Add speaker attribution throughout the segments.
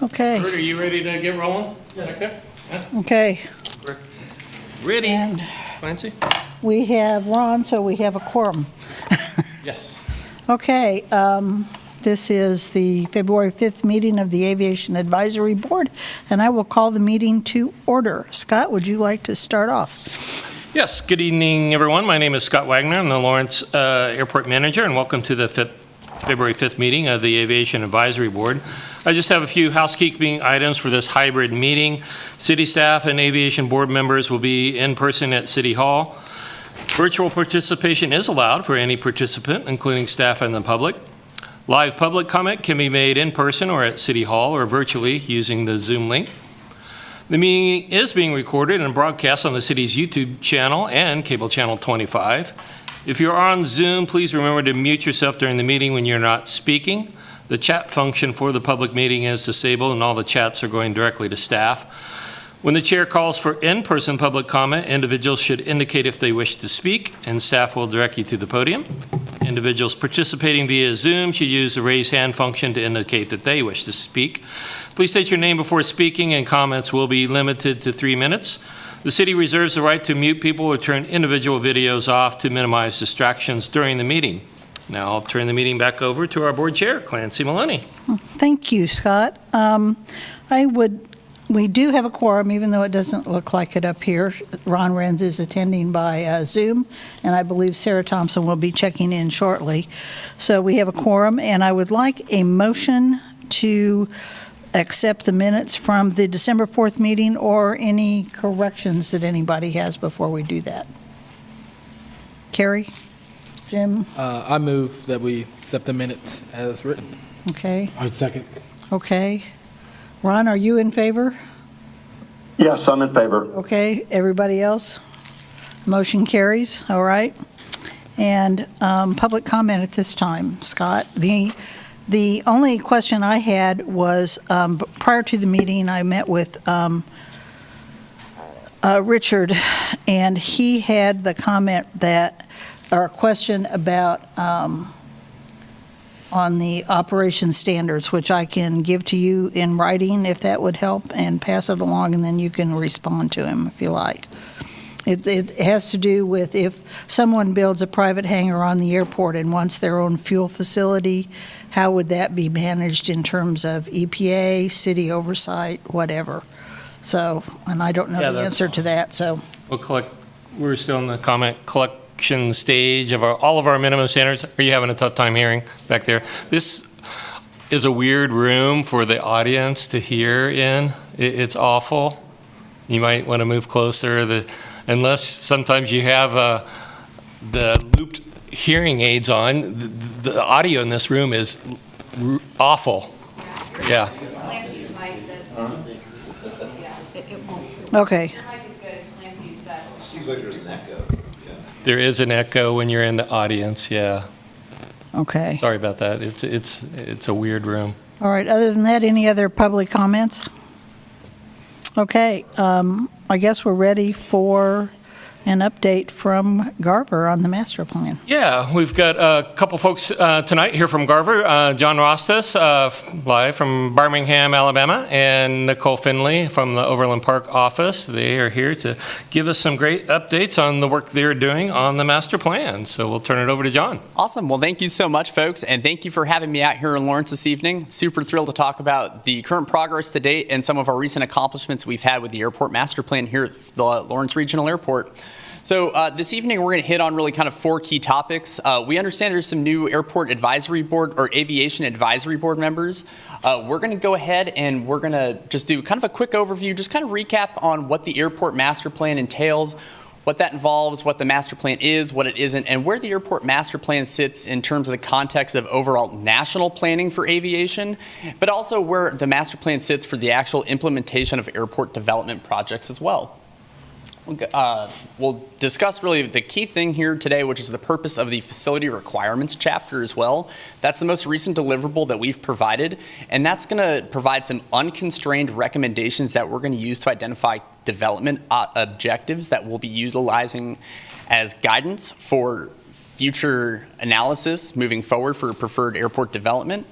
Speaker 1: Okay.
Speaker 2: Kurt, are you ready to get rolling? Yes. Back there?
Speaker 1: Okay.
Speaker 2: We're ready.
Speaker 1: And
Speaker 2: Clancy?
Speaker 1: we have Ron, so we have a quorum.
Speaker 2: Yes.
Speaker 1: Okay. This is the February 5th meeting of the Aviation Advisory Board, and I will call the meeting to order. Scott, would you like to start off?
Speaker 2: Yes. Good evening, everyone. My name is Scott Wagner. I'm the Lawrence Airport Manager, and welcome to the February 5th meeting of the Aviation Advisory Board. I just have a few housekeeping items for this hybrid meeting. City staff and aviation board members will be in person at City Hall. Virtual participation is allowed for any participant, including staff and the public. Live public comment can be made in person or at City Hall or virtually using the Zoom link. The meeting is being recorded and broadcast on the city's YouTube channel and cable channel 25. If you're on Zoom, please remember to mute yourself during the meeting when you're not speaking. The chat function for the public meeting is disabled and all the chats are going directly to staff. When the chair calls for in-person public comment, individuals should indicate if they wish to speak, and staff will direct you to the podium. Individuals participating via Zoom should use the raise hand function to indicate that they wish to speak. Please state your name before speaking, and comments will be limited to 3 minutes. The city reserves the right to mute people or turn individual videos off to minimize distractions during the meeting. Now I'll turn the meeting back over to our board chair, Clancy Maloney.
Speaker 1: Thank you, Scott. We do have a quorum, even though it doesn't look like it up here. Ron Renz is attending by Zoom, and I believe Sarah Thompson will be checking in shortly. So we have a quorum, and I would like a motion to accept the minutes from the December 4th meeting or any corrections that anybody has before we do that. Carrie? Jim?
Speaker 3: I move that we accept the minutes as written.
Speaker 1: Okay.
Speaker 4: I second.
Speaker 1: Okay. Ron, are you in favor?
Speaker 5: Yes, I'm in favor.
Speaker 1: Okay. Everybody else? Motion carries. All right. And public comment at this time. Scott, the only question I had was prior to the meeting, I met with Richard, and he had the comment that, or a question about on the operation standards, which I can give to you in writing if that would help, and pass it along, and then you can respond to him if you like. It has to do with if someone builds a private hangar on the airport and wants their own fuel facility, how would that be managed in terms of EPA, city oversight, whatever? So, and I don't know the answer to that, so.
Speaker 2: We're still in the comment collection stage of all of our minimum standards. Are you having a tough time hearing back there? This is a weird room for the audience to hear in. It's awful. You might want to move closer. Unless sometimes you have the looped hearing aids on, the audio in this room is awful. Yeah.
Speaker 1: Okay.
Speaker 6: Seems like there's an echo.
Speaker 2: There is an echo when you're in the audience, yeah.
Speaker 1: Okay.
Speaker 2: Sorry about that. It's a weird room.
Speaker 1: All right, other than that, any other public comments? Okay, I guess we're ready for an update from Garver on the master plan.
Speaker 2: Yeah, we've got a couple folks tonight here from Garver. John Rostas, live from Birmingham, Alabama, and Nicole Finley from the Overland Park office. They are here to give us some great updates on the work they're doing on the master plan. So we'll turn it over to John.
Speaker 7: Awesome. Well, thank you so much, folks, and thank you for having me out here in Lawrence this evening. Super thrilled to talk about the current progress to date and some of our recent accomplishments we've had with the airport master plan here at the Lawrence Regional Airport. So this evening, we're going to hit on really kind of 4 key topics. We understand there's some new Airport Advisory Board or Aviation Advisory Board members. We're going to go ahead and we're going to just do kind of a quick overview, just kind of recap on what the airport master plan entails, what that involves, what the master plan is, what it isn't, and where the airport master plan sits in terms of the context of overall national planning for aviation, but also where the master plan sits for the actual implementation of airport development projects as well. We'll discuss really the key thing here today, which is the purpose of the facility requirements chapter as well. That's the most recent deliverable that we've provided, and that's going to provide some unconstrained recommendations that we're going to use to identify development objectives that we'll be utilizing as guidance for future analysis moving forward for preferred airport development.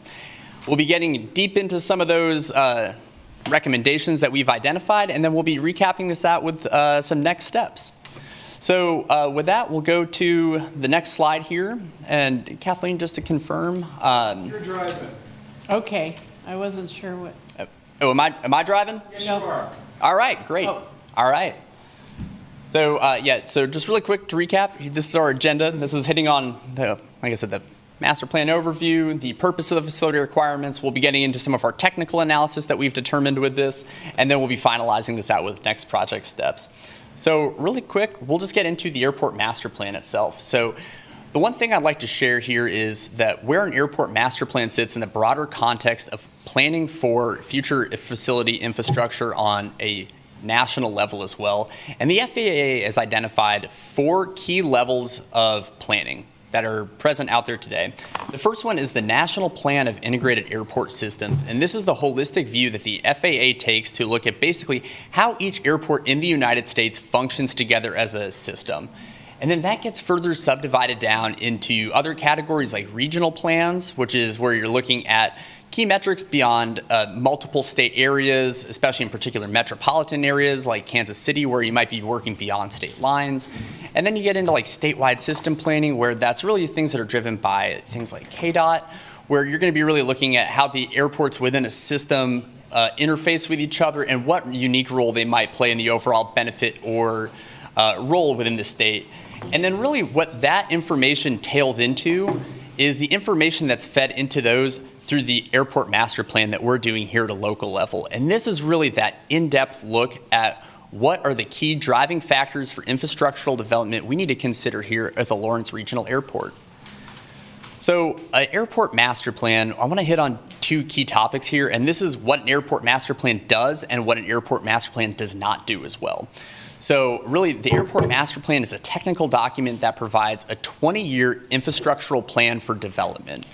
Speaker 7: We'll be getting deep into some of those recommendations that we've identified, and then we'll be recapping this out with some next steps. So with that, we'll go to the next slide here. And Kathleen, just to confirm.
Speaker 4: You're driving.
Speaker 8: Okay, I wasn't sure what.
Speaker 7: Oh, am I driving?
Speaker 4: Yes, you are.
Speaker 7: All right, great.
Speaker 8: Oh.
Speaker 7: All right. So so just really quick to recap, this is our agenda. This is hitting on like I said, the master plan overview, the purpose of the facility requirements. We'll be getting into some of our technical analysis that we've determined with this, and then we'll be finalizing this out with next project steps. So really quick, we'll just get into the airport master plan itself. So the one thing I'd like to share here is that where an airport master plan sits in the broader context of planning for future facility infrastructure on a national level as well. And the FAA has identified 4 key levels of planning that are present out there today. The first one is the National Plan of Integrated Airport Systems, and this is the holistic view that the FAA takes to look at basically how each airport in the United States functions together as a system. And then that gets further subdivided down into other categories like regional plans, which is where you're looking at key metrics beyond multiple state areas, especially in particular metropolitan areas like Kansas City, where you might be working beyond state lines. And then you get into like statewide system planning, where that's really things that are driven by things like KDOT, where you're going to be really looking at how the airports within a system interface with each other and what unique role they might play in the overall benefit or role within the state. And then really what that information tails into is the information that's fed into those through the airport master plan that we're doing here at a local level. And this is really that in-depth look at what are the key driving factors for infrastructural development we need to consider here at the Lawrence Regional Airport. So an airport master plan, I want to hit on 2 key topics here, and this is what an airport master plan does and what an airport master plan does not do as well. So really, the airport master plan is a technical document that provides a 20-year infrastructural plan for development.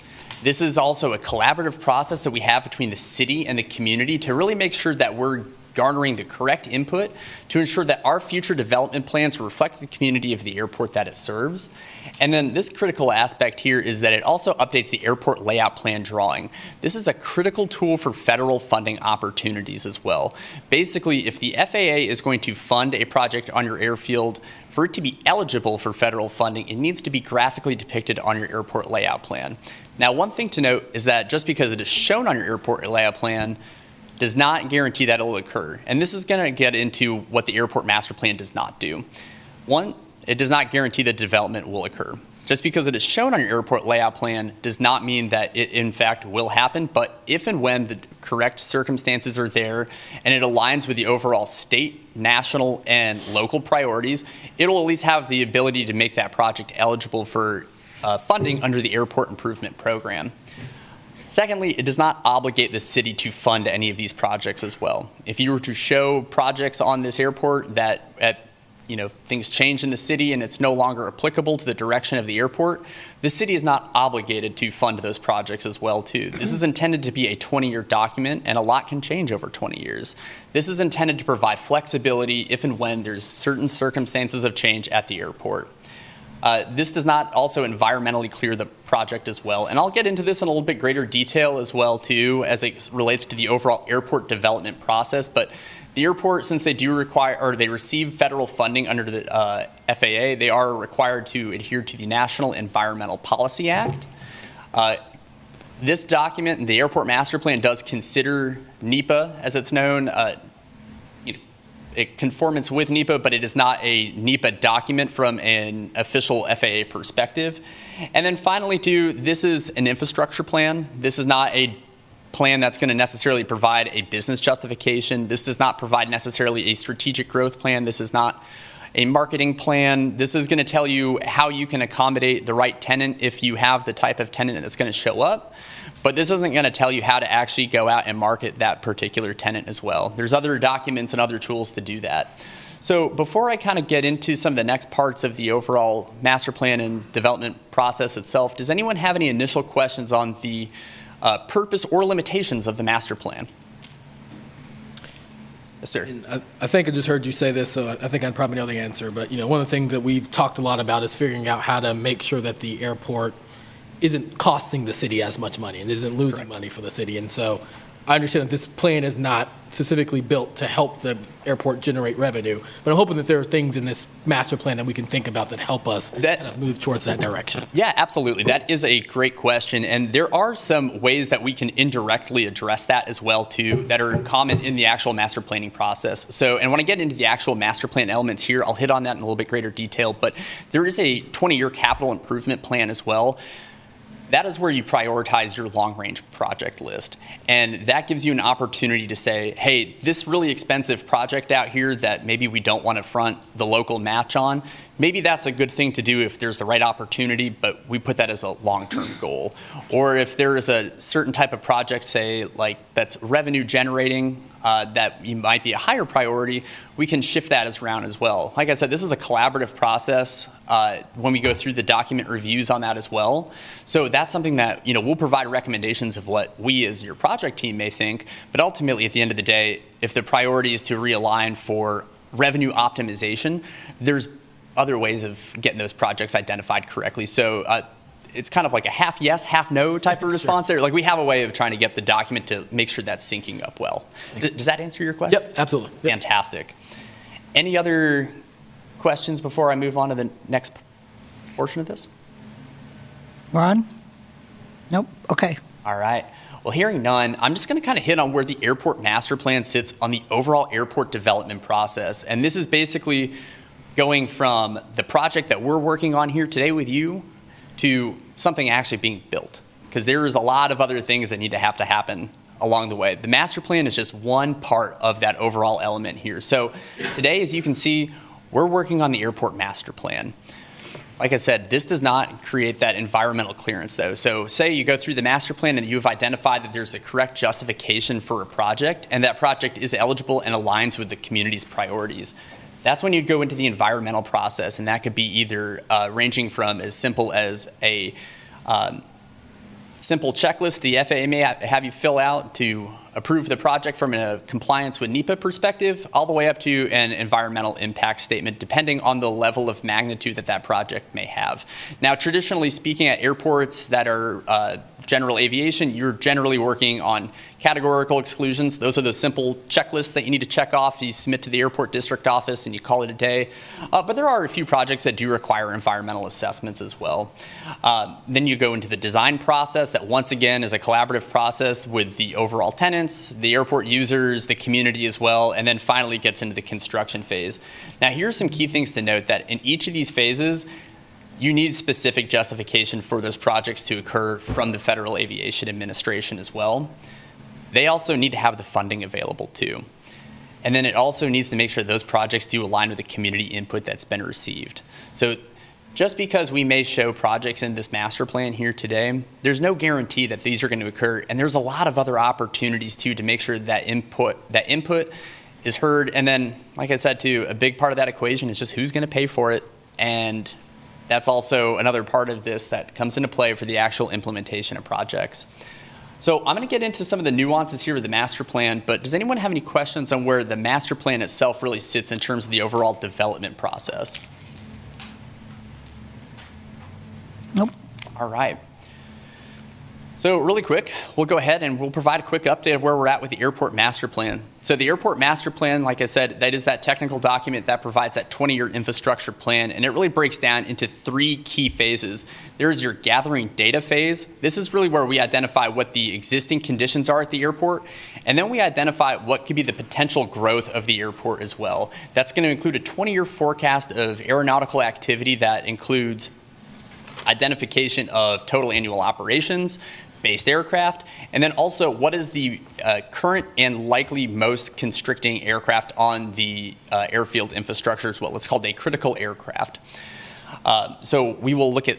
Speaker 7: This is also a collaborative process that we have between the city and the community to really make sure that we're garnering the correct input to ensure that our future development plans reflect the community of the airport that it serves. And then this critical aspect here is that it also updates the airport layout plan drawing. This is a critical tool for federal funding opportunities as well. Basically, if the FAA is going to fund a project on your airfield, for it to be eligible for federal funding, it needs to be graphically depicted on your airport layout plan. Now, one thing to note is that just because it is shown on your airport layout plan does not guarantee that it will occur. And this is going to get into what the airport master plan does not do. One, it does not guarantee that development will occur. Just because it is shown on your airport layout plan does not mean that it in fact will happen, but if and when the correct circumstances are there and it aligns with the overall state, national, and local priorities, it'll at least have the ability to make that project eligible for funding under the Airport Improvement Program. Secondly, it does not obligate the city to fund any of these projects as well. If you were to show projects on this airport that things change in the city and it's no longer applicable to the direction of the airport, the city is not obligated to fund those projects as well too. This is intended to be a 20-year document, and a lot can change over 20 years. This is intended to provide flexibility if and when there's certain circumstances of change at the airport. This does not also environmentally clear the project as well. And I'll get into this in a little bit greater detail as well too, as it relates to the overall airport development process. But the airport, since they do require, or they receive federal funding under the FAA, they are required to adhere to the National Environmental Policy Act. This document, the Airport Master Plan, does consider NEPA, as it's known, conformance with NEPA, but it is not a NEPA document from an official FAA perspective. And then finally, too, this is an infrastructure plan. This is not a plan that's going to necessarily provide a business justification. This does not provide necessarily a strategic growth plan. This is not a marketing plan. This is going to tell you how you can accommodate the right tenant if you have the type of tenant that's going to show up. But this isn't going to tell you how to actually go out and market that particular tenant as well. There's other documents and other tools to do that. So before I kind of get into some of the next parts of the overall master plan and development process itself, does anyone have any initial questions on the purpose or limitations of the master plan? Yes, sir.
Speaker 3: And I think I just heard you say this, so I think I probably know the answer. But one of the things that we've talked a lot about is figuring out how to make sure that the airport isn't costing the city as much money and isn't losing money for the city. And so I understand that this plan is not specifically built to help the airport generate revenue, but I'm hoping that there are things in this master plan that we can think about that help us kind of move towards that direction.
Speaker 7: Yeah, absolutely. That is a great question. And there are some ways that we can indirectly address that as well, too, that are common in the actual master planning process. So, and when I get into the actual master plan elements here, I'll hit on that in a little bit greater detail. But there is a 20-year capital improvement plan as well. That is where you prioritize your long-range project list. And that gives you an opportunity to say, hey, this really expensive project out here that maybe we don't want to front the local match on, maybe that's a good thing to do if there's the right opportunity, but we put that as a long-term goal. Or if there is a certain type of project, say, like that's revenue generating, that you might be a higher priority, we can shift that around as well. Like I said, this is a collaborative process when we go through the document reviews on that as well. So that's something that, we'll provide recommendations of what we as your project team may think, but ultimately at the end of the day, if the priority is to realign for revenue optimization, there's other ways of getting those projects identified correctly. So it's kind of like a half yes, half no type of response there. Like we have a way of trying to get the document to make sure that's syncing up well. Does that answer your question?
Speaker 3: Yep, absolutely. Yep.
Speaker 7: Fantastic. Any other questions before I move on to the next portion of this?
Speaker 1: Ron? Nope, okay.
Speaker 7: All right. Well, hearing none, I'm just going to kind of hit on where the airport master plan sits on the overall airport development process. And this is basically going from the project that we're working on here today with you to something actually being built, because there is a lot of other things that need to happen along the way. The master plan is just one part of that overall element here. So today, as you can see, we're working on the airport master plan. Like I said, this does not create that environmental clearance, though. So say you go through the master plan and you've identified that there's a correct justification for a project, and that project is eligible and aligns with the community's priorities. That's when you'd go into the environmental process, and that could be either ranging from as simple as a simple checklist the FAA may have you fill out to approve the project from a compliance with NEPA perspective, all the way up to an environmental impact statement, depending on the level of magnitude that project may have. Now, traditionally speaking, at airports that are general aviation, you're generally working on categorical exclusions. Those are those simple checklists that you need to check off. You submit to the airport district office and you call it a day. But there are a few projects that do require environmental assessments as well. Then you go into the design process that once again is a collaborative process with the overall tenants, the airport users, the community as well, and then finally gets into the construction phase. Now, here are some key things to note: that in each of these phases, you need specific justification for those projects to occur from the Federal Aviation Administration as well. They also need to have the funding available too. And then it also needs to make sure those projects do align with the community input that's been received. So just because we may show projects in this master plan here today, there's no guarantee that these are going to occur. And there's a lot of other opportunities too to make sure that input is heard. And then, like I said too, a big part of that equation is just who's going to pay for it. And that's also another part of this that comes into play for the actual implementation of projects. So I'm going to get into some of the nuances here with the master plan, but does anyone have any questions on where the master plan itself really sits in terms of the overall development process?
Speaker 1: Nope.
Speaker 7: All right. So really quick, we'll go ahead and we'll provide a quick update of where we're at with the airport master plan. So the airport master plan, like I said, that is that technical document that provides that 20-year infrastructure plan, and it really breaks down into 3 key phases. There's your gathering data phase. This is really where we identify what the existing conditions are at the airport, and then we identify what could be the potential growth of the airport as well. That's going to include a 20-year forecast of aeronautical activity that includes identification of total annual operations, based aircraft, and then also what is the current and likely most constricting aircraft on the airfield infrastructure as well. It's called a critical aircraft. So we will look at,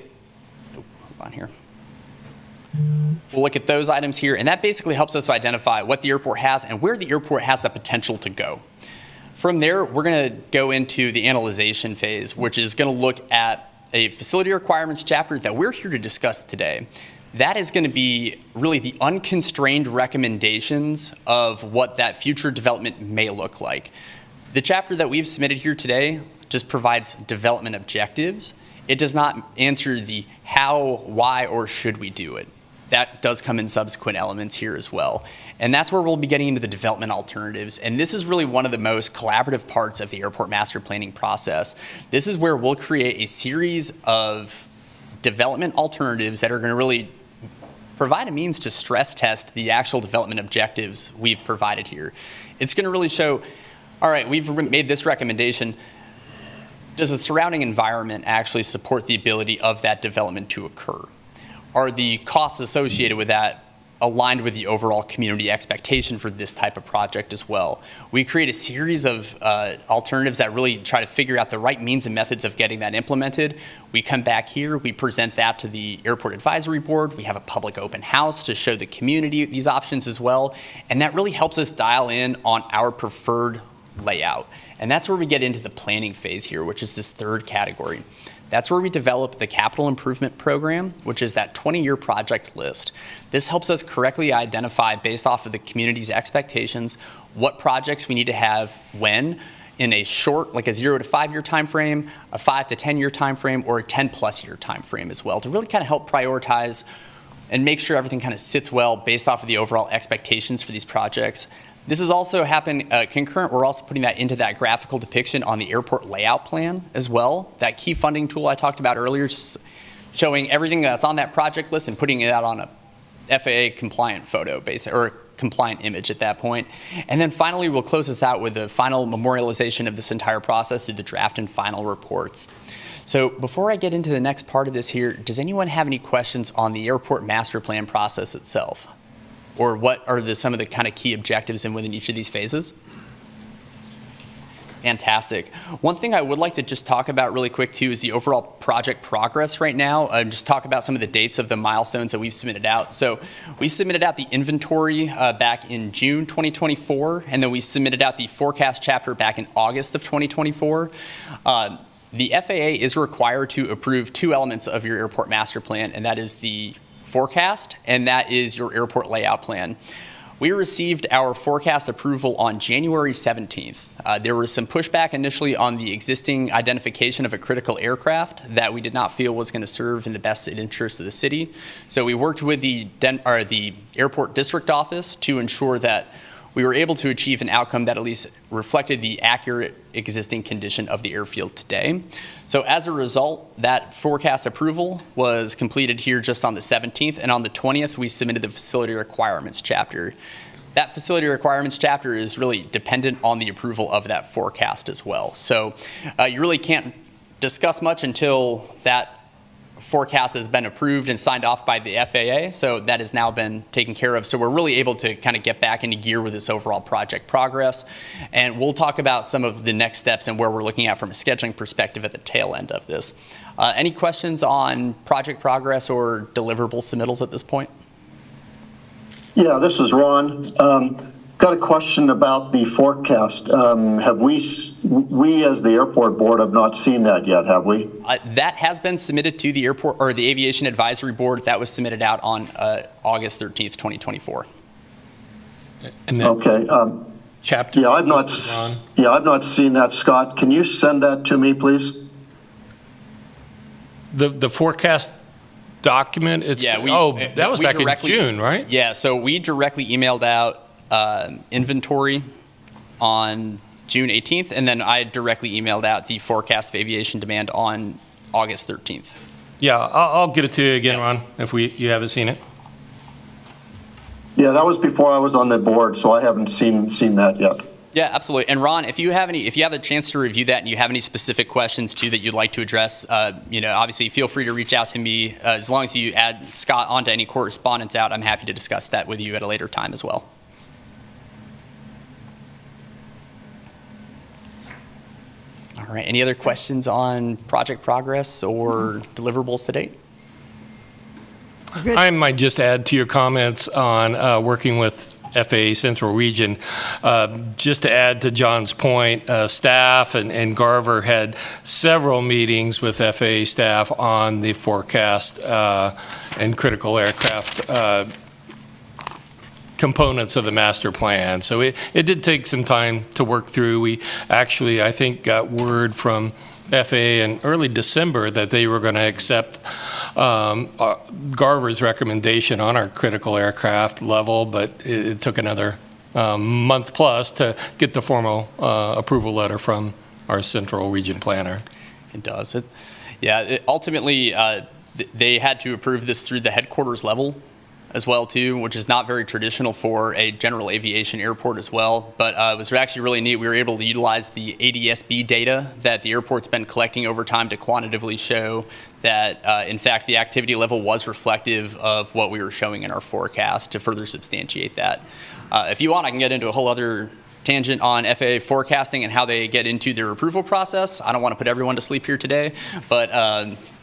Speaker 7: hold on here. We'll look at those items here, and that basically helps us identify what the airport has and where the airport has the potential to go. From there, we're going to go into the analyzation phase, which is going to look at a facility requirements chapter that we're here to discuss today. That is going to be really the unconstrained recommendations of what that future development may look like. The chapter that we've submitted here today just provides development objectives, it does not answer the how, why, or should we do it. That does come in subsequent elements here as well. And that's where we'll be getting into the development alternatives. And this is really one of the most collaborative parts of the airport master planning process. This is where we'll create a series of development alternatives that are going to really provide a means to stress test the actual development objectives we've provided here. It's going to really show, all right, we've made this recommendation. Does the surrounding environment actually support the ability of that development to occur? Are the costs associated with that aligned with the overall community expectation for this type of project as well? We create a series of alternatives that really try to figure out the right means and methods of getting that implemented. We come back here, we present that to the Airport Advisory Board. We have a public open house to show the community these options as well. And that really helps us dial in on our preferred layout. And that's where we get into the planning phase here, which is this third category. That's where we develop the capital improvement program, which is that 20-year project list. This helps us correctly identify, based off of the community's expectations, what projects we need to have when, in a short, like a 0 to 5 year time frame, a 5 to 10 year time frame, or a 10+ year time frame as well, to really kind of help prioritize and make sure everything kind of sits well based off of the overall expectations for these projects. This is also happening concurrent. We're also putting that into that graphical depiction on the airport layout plan as well. That key funding tool I talked about earlier, just showing everything that's on that project list and putting it out on a FAA compliant photo, or compliant image at that point. And then finally, we'll close this out with the final memorialization of this entire process through the draft and final reports. So before I get into the next part of this here, does anyone have any questions on the airport master plan process itself? Or what are some of the kind of key objectives within each of these phases? Fantastic. One thing I would like to just talk about really quick too is the overall project progress right now. Just talk about some of the dates of the milestones that we've submitted out. So we submitted out the inventory back in June 2024, and then we submitted out the forecast chapter back in August of 2024. The FAA is required to approve two elements of your airport master plan, and that is the forecast, and that is your airport layout plan. We received our forecast approval on January 17th. There was some pushback initially on the existing identification of a critical aircraft that we did not feel was going to serve in the best interest of the city. So we worked with the airport district office to ensure that we were able to achieve an outcome that at least reflected the accurate existing condition of the airfield today. So as a result, that forecast approval was completed here just on the 17th, and on the 20th, we submitted the facility requirements chapter. That facility requirements chapter is really dependent on the approval of that forecast as well. So you really can't discuss much until that forecast has been approved and signed off by the FAA, so that has now been taken care of. So we're really able to kind of get back into gear with this overall project progress. And we'll talk about some of the next steps and where we're looking at from a scheduling perspective at the tail end of this. Any questions on project progress or deliverable submittals at this point?
Speaker 5: Yeah, this is Ron. Got a question about the forecast. Have we as the airport board have not seen that yet, have we?
Speaker 7: That has been submitted to the airport or the Aviation Advisory Board. That was submitted out on August 13th, 2024.
Speaker 2: And then
Speaker 5: Okay.
Speaker 2: chapter.
Speaker 5: Yeah, I've not seen that, Scott. Can you send that to me, please?
Speaker 2: The forecast document, it's,
Speaker 7: Yeah,
Speaker 2: that was back in June, right?
Speaker 7: Yeah, so we directly emailed out inventory on June 18th, and then I directly emailed out the forecast of aviation demand on August 13th.
Speaker 2: Yeah, I'll get it to you again, Ron, if you haven't seen it.
Speaker 5: Yeah, that was before I was on the board, so I haven't seen that yet.
Speaker 7: Yeah, absolutely. And Ron, if you have a chance to review that and you have any specific questions too that you'd like to address, obviously feel free to reach out to me. As long as you add Scott onto any correspondence out, I'm happy to discuss that with you at a later time as well. All right, any other questions on project progress or deliverables to date?
Speaker 2: I might just add to your comments on working with FAA Central Region. Just to add to John's point, staff and Garver had several meetings with FAA staff on the forecast and critical aircraft components of the master plan. So it did take some time to work through. We actually, I think, got word from FAA in early December that they were going to accept Garver's recommendation on our critical aircraft level, but it took another month plus to get the formal approval letter from our central region planner.
Speaker 7: It does. Ultimately, they had to approve this through the headquarters level as well, too, which is not very traditional for a general aviation airport as well. But it was actually really neat. We were able to utilize the ADSB data that the airport's been collecting over time to quantitatively show that, in fact, the activity level was reflective of what we were showing in our forecast to further substantiate that. If you want, I can get into a whole other tangent on FAA forecasting and how they get into their approval process. I don't want to put everyone to sleep here today, but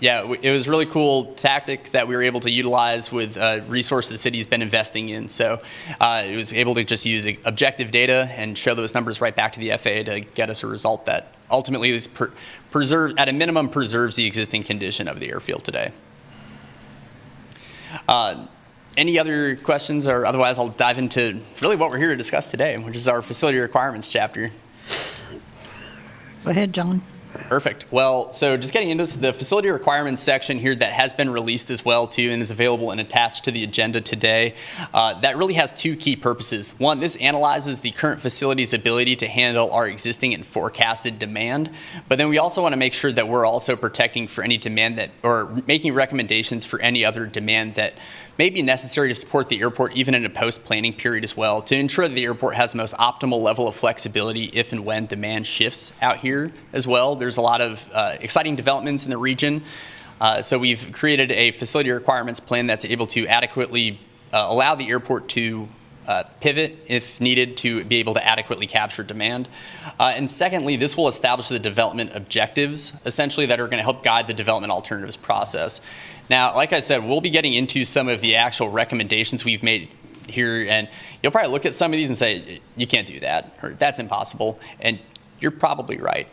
Speaker 7: it was a really cool tactic that we were able to utilize with a resource the city's been investing in. So it was able to just use objective data and show those numbers right back to the FAA to get us a result that ultimately is at a minimum preserves the existing condition of the airfield today. Any other questions, or otherwise I'll dive into really what we're here to discuss today, which is our facility requirements chapter.
Speaker 1: Go ahead, John.
Speaker 7: Perfect. Well, so just getting into the facility requirements section here that has been released as well too and is available and attached to the agenda today. That really has two key purposes. One, this analyzes the current facility's ability to handle our existing and forecasted demand. But then we also want to make sure that we're also protecting for any demand that, or making recommendations for any other demand that may be necessary to support the airport even in a post-planning period as well, to ensure that the airport has the most optimal level of flexibility if and when demand shifts out here as well. There's a lot of exciting developments in the region. So we've created a facility requirements plan that's able to adequately allow the airport to pivot if needed to be able to adequately capture demand. And secondly, this will establish the development objectives, essentially, that are going to help guide the development alternatives process. Now, like I said, we'll be getting into some of the actual recommendations we've made here, and you'll probably look at some of these and say, you can't do that, or that's impossible, and you're probably right,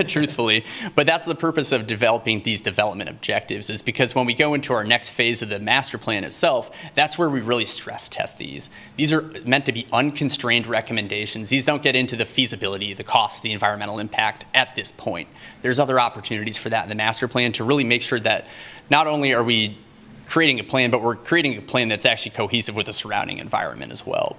Speaker 7: truthfully. But that's the purpose of developing these development objectives, is because when we go into our next phase of the master plan itself, that's where we really stress test these. These are meant to be unconstrained recommendations. These don't get into the feasibility, the cost, the environmental impact at this point. There's other opportunities for that in the master plan to really make sure that not only are we creating a plan, but we're creating a plan that's actually cohesive with the surrounding environment as well.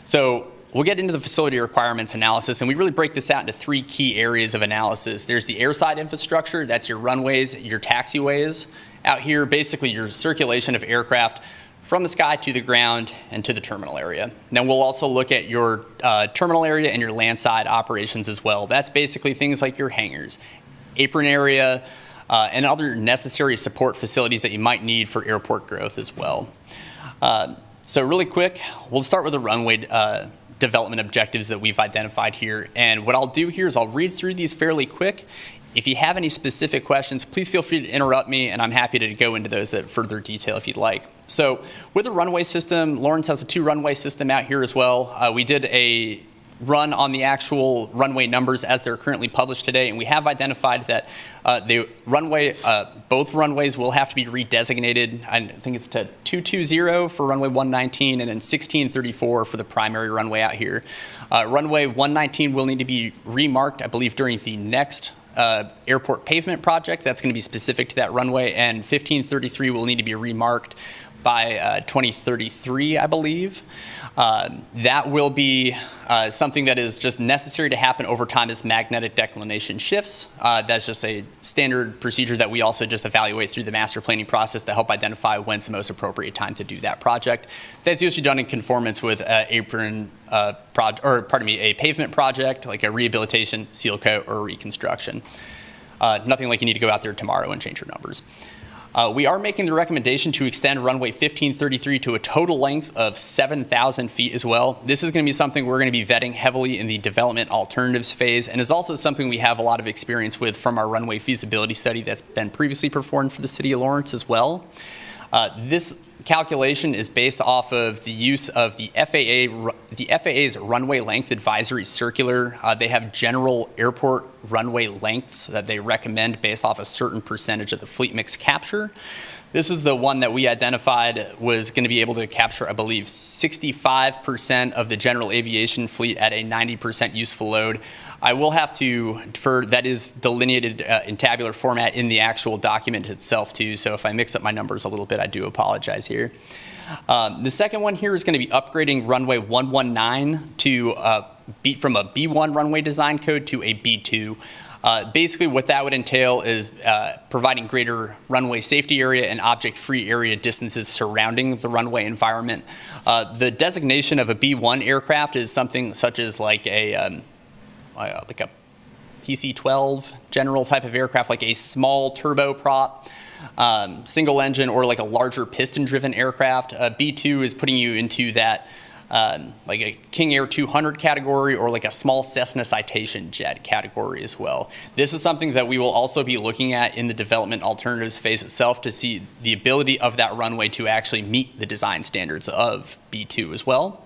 Speaker 7: So we'll get into the facility requirements analysis, and we really break this out into three key areas of analysis. There's the airside infrastructure, that's your runways, your taxiways. Out here, basically your circulation of aircraft from the sky to the ground and to the terminal area. Then we'll also look at your terminal area and your landside operations as well. That's basically things like your hangars, apron area, and other necessary support facilities that you might need for airport growth as well. So really quick, we'll start with the runway development objectives that we've identified here. And what I'll do here is I'll read through these fairly quick. If you have any specific questions, please feel free to interrupt me, and I'm happy to go into those at further detail if you'd like. So with the runway system, Lawrence has a 2-runway system out here as well. We did a run on the actual runway numbers as they're currently published today, and we have identified that the runway, both runways will have to be redesignated. I think it's to 220 for runway 119 and then 1634 for the primary runway out here. Runway 119 will need to be remarked, I believe, during the next airport pavement project. That's going to be specific to that runway, and 1533 will need to be remarked by 2033, I believe. That will be something that is just necessary to happen over time as magnetic declination shifts. That's just a standard procedure that we also just evaluate through the master planning process to help identify when's the most appropriate time to do that project. That's usually done in conformance with a pavement project, like a rehabilitation, seal coat, or reconstruction. Nothing like you need to go out there tomorrow and change your numbers. We are making the recommendation to extend runway 1533 to a total length of 7,000 feet as well. This is going to be something we're going to be vetting heavily in the development alternatives phase, and is also something we have a lot of experience with from our runway feasibility study that's been previously performed for the City of Lawrence as well. This calculation is based off of the use of the FAA the FAA's runway length advisory circular. They have general airport runway lengths that they recommend based off a certain percentage of the fleet mix capture. This is the one that we identified was going to be able to capture, I believe, 65% of the general aviation fleet at a 90% useful load. I will have to defer, that is delineated in tabular format in the actual document itself too, so if I mix up my numbers a little bit, I do apologize here. The second one here is going to be upgrading runway 119 to from a B1 runway design code to a B2. Basically, what that would entail is providing greater runway safety area and object-free area distances surrounding the runway environment. The designation of a B1 aircraft is something such as like a PC-12 general type of aircraft, like a small turboprop, single engine, or like a larger piston-driven aircraft. B2 is putting you into that like a King Air 200 category or like a small Cessna Citation jet category as well. This is something that we will also be looking at in the development alternatives phase itself to see the ability of that runway to actually meet the design standards of B2 as well.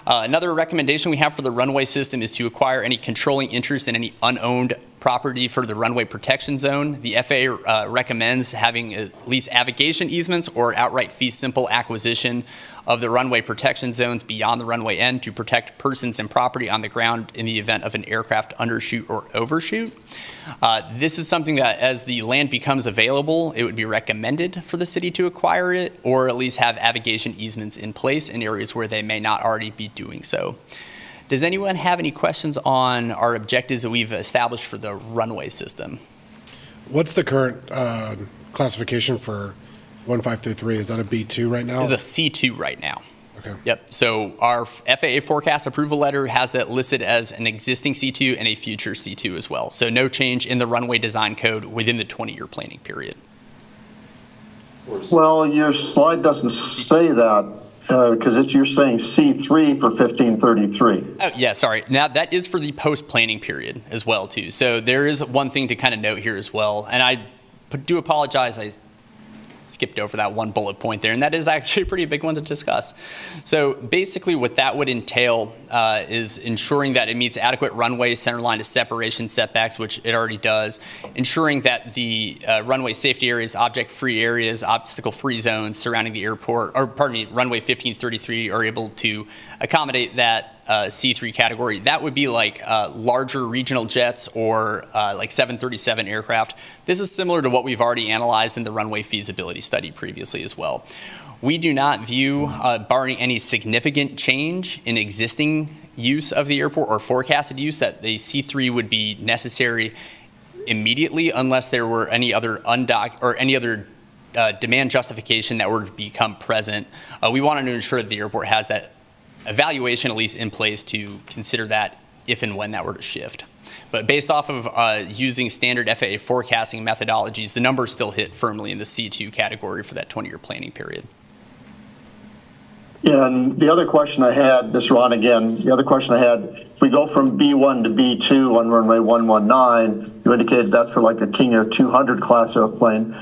Speaker 7: Another recommendation we have for the runway system is to acquire any controlling interest in any unowned property for the runway protection zone. The FAA recommends having at least aviation easements or outright fee simple acquisition of the runway protection zones beyond the runway end to protect persons and property on the ground in the event of an aircraft undershoot or overshoot. This is something that as the land becomes available, it would be recommended for the city to acquire it or at least have aviation easements in place in areas where they may not already be doing so. Does anyone have any questions on our objectives that we've established for the runway system?
Speaker 4: What's the current classification for 1533? Is that a B2 right now?
Speaker 7: It's a C2 right now.
Speaker 4: Okay.
Speaker 7: Yep. So our FAA forecast approval letter has it listed as an existing C2 and a future C2 as well. So no change in the runway design code within the 20-year planning period.
Speaker 5: Well, your slide doesn't say that because you're saying C3 for 1533.
Speaker 7: Oh, yeah, sorry. Now that is for the post-planning period as well too. So there is one thing to kind of note here as well. And I do apologize. I skipped over that one bullet point there, and that is actually a pretty big one to discuss. So basically what that would entail is ensuring that it meets adequate runway centerline to separation setbacks, which it already does, ensuring that the runway safety areas, object-free areas, obstacle-free zones surrounding the airport, or pardon me, runway 1533 are able to accommodate that C3 category. That would be like larger regional jets or like 737 aircraft. This is similar to what we've already analyzed in the runway feasibility study previously as well. We do not view, barring any significant change in existing use of the airport or forecasted use, that the C3 would be necessary immediately unless there were any other demand justification that were to become present. We wanted to ensure that the airport has that evaluation at least in place to consider that if and when that were to shift. But based off of using standard FAA forecasting methodologies, the numbers still hit firmly in the C2 category for that 20-year planning period.
Speaker 5: Yeah, and the other question I had, this is Ron again, the other question I had, if we go from B1 to B2 on runway 119, you indicated that's for like a King Air 200 class airplane.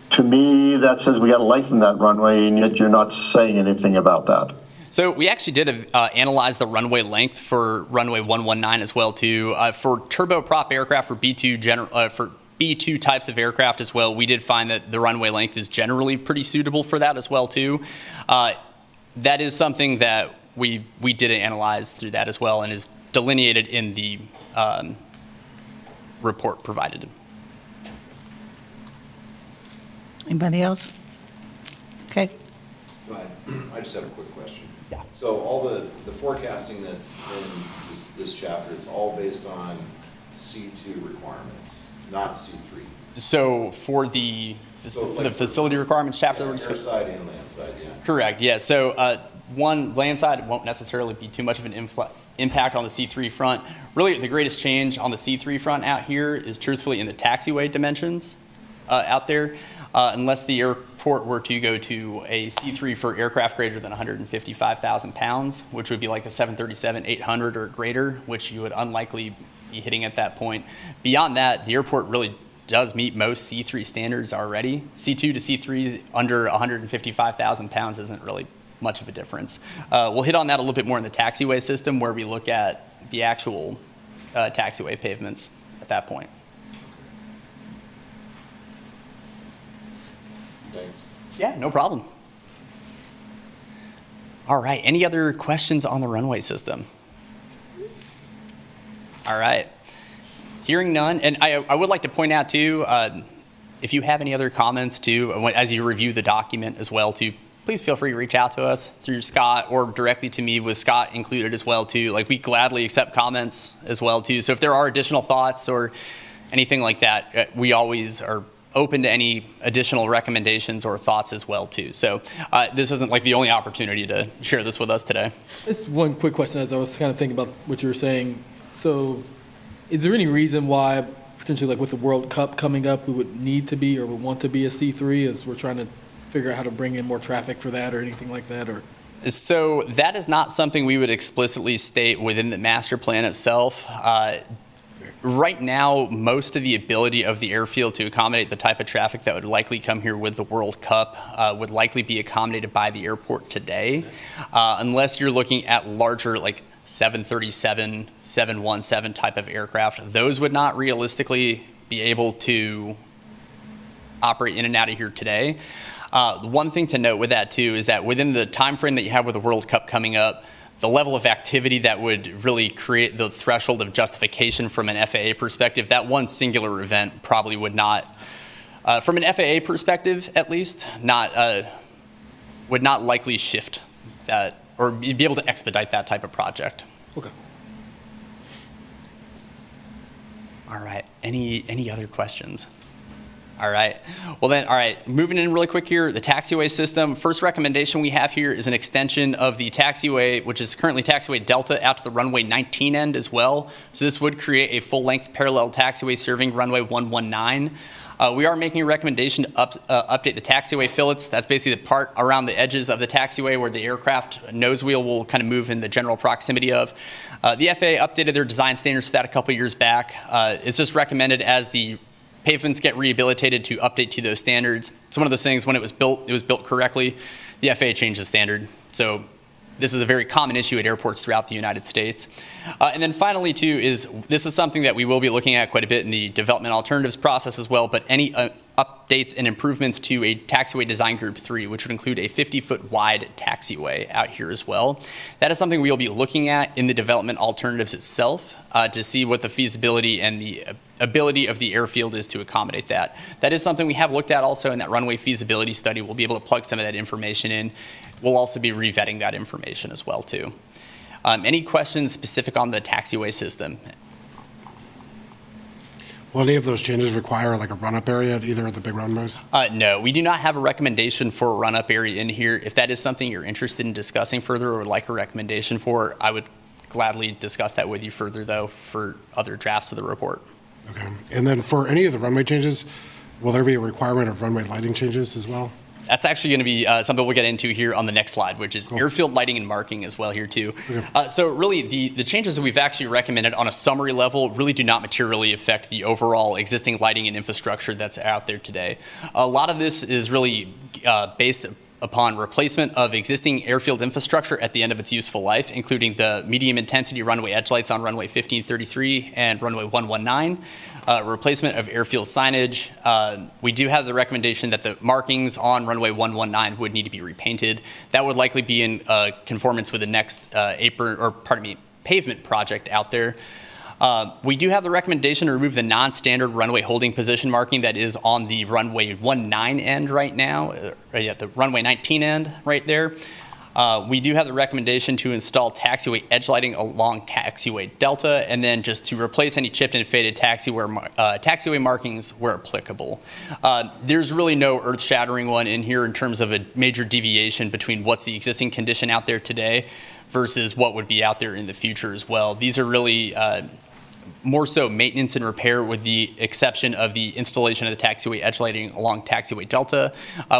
Speaker 5: To me, that says we got to lengthen that runway, and yet you're not saying anything about that.
Speaker 7: So we actually did analyze the runway length for runway 119 as well too. For turboprop aircraft for B2 types of aircraft as well, we did find that the runway length is generally pretty suitable for that as well too. That is something that we did analyze through that as well and is delineated in the report provided.
Speaker 1: Anybody else? Okay.
Speaker 9: I just have a quick question.
Speaker 7: Yeah.
Speaker 9: So all the forecasting that's in this chapter, it's all based on C2 requirements, not C3.
Speaker 7: So for the facility requirements chapter that we're discussing?
Speaker 9: Airside and landside, yeah.
Speaker 7: Correct, yeah. So one, landside won't necessarily be too much of an impact on the C3 front. Really, the greatest change on the C3 front out here is truthfully in the taxiway dimensions out there. Unless the airport were to go to a C3 for aircraft greater than 155,000 pounds, which would be like a 737-800 or greater, which you would unlikely be hitting at that point. Beyond that, the airport really does meet most C3 standards already. C2 to C3 under 155,000 pounds isn't really much of a difference. We'll hit on that a little bit more in the taxiway system, where we look at the actual taxiway pavements at that point.
Speaker 9: Thanks.
Speaker 7: Yeah, no problem. All right, any other questions on the runway system? All right, hearing none, and I would like to point out too, if you have any other comments too, as you review the document as well too, please feel free to reach out to us through Scott or directly to me with Scott included as well too. Like, we gladly accept comments as well too. So if there are additional thoughts or anything like that, we always are open to any additional recommendations or thoughts as well too. So this isn't like the only opportunity to share this with us today.
Speaker 3: Just one quick question as I was kind of thinking about what you were saying. So is there any reason why potentially, like with the World Cup coming up, we would need to be or would want to be a C3 as we're trying to figure out how to bring in more traffic for that or anything like that? Or
Speaker 7: So that is not something we would explicitly state within the master plan itself. Right now, most of the ability of the airfield to accommodate the type of traffic that would likely come here with the World Cup would likely be accommodated by the airport today, unless you're looking at larger, like 737, 717 type of aircraft. Those would not realistically be able to operate in and out of here today. One thing to note with that too is that within the time frame that you have with the World Cup coming up, the level of activity that would really create the threshold of justification from an FAA perspective, that one singular event probably would not, from an FAA perspective at least, would not likely shift that or be able to expedite that type of project.
Speaker 3: okay.
Speaker 7: All right, any other questions? All right. Well then, all right, moving in really quick here, the taxiway system. First recommendation we have here is an extension of the taxiway, which is currently taxiway Delta, out to the runway 19 end as well. So this would create a full-length parallel taxiway serving runway 119. We are making a recommendation to update the taxiway fillets. That's basically the part around the edges of the taxiway where the aircraft nose wheel will kind of move in the general proximity of. The FAA updated their design standards for that a couple years back. It's just recommended as the pavements get rehabilitated to update to those standards. It's one of those things, when it was built correctly. The FAA changed the standard. So this is a very common issue at airports throughout the United States. And then finally, too, this is something that we will be looking at quite a bit in the development alternatives process as well, but any updates and improvements to a taxiway design group 3, which would include a 50-foot wide taxiway out here as well. That is something we'll be looking at in the development alternatives itself to see what the feasibility and the ability of the airfield is to accommodate that. That is something we have looked at also in that runway feasibility study. We'll be able to plug some of that information in. We'll also be revetting that information as well too. Any questions specific on the taxiway system?
Speaker 4: Will any of those changes require like a run-up area at either of the big runways?
Speaker 7: No, we do not have a recommendation for a run-up area in here. If that is something you're interested in discussing further or would like a recommendation for, I would gladly discuss that with you further though for other drafts of the report.
Speaker 4: Okay. And then for any of the runway changes, will there be a requirement of runway lighting changes as well?
Speaker 7: That's actually going to be something we'll get into here on the next slide, which is airfield lighting and marking as well here too. Okay. So really the changes that we've actually recommended on a summary level really do not materially affect the overall existing lighting and infrastructure that's out there today. A lot of this is really based upon replacement of existing airfield infrastructure at the end of its useful life, including the medium intensity runway edge lights on runway 1533 and runway 119, replacement of airfield signage. We do have the recommendation that the markings on runway 119 would need to be repainted. That would likely be in conformance with the next pavement project out there. We do have the recommendation to remove the non-standard runway holding position marking that is on the runway 19 end right now, the runway 19 end right there. We do have the recommendation to install taxiway edge lighting along taxiway Delta, and then just to replace any chipped and faded taxiway markings where applicable. There's really no earth-shattering one in here in terms of a major deviation between what's the existing condition out there today versus what would be out there in the future as well. These are really more so maintenance and repair, with the exception of the installation of the taxiway edge lighting along taxiway Delta.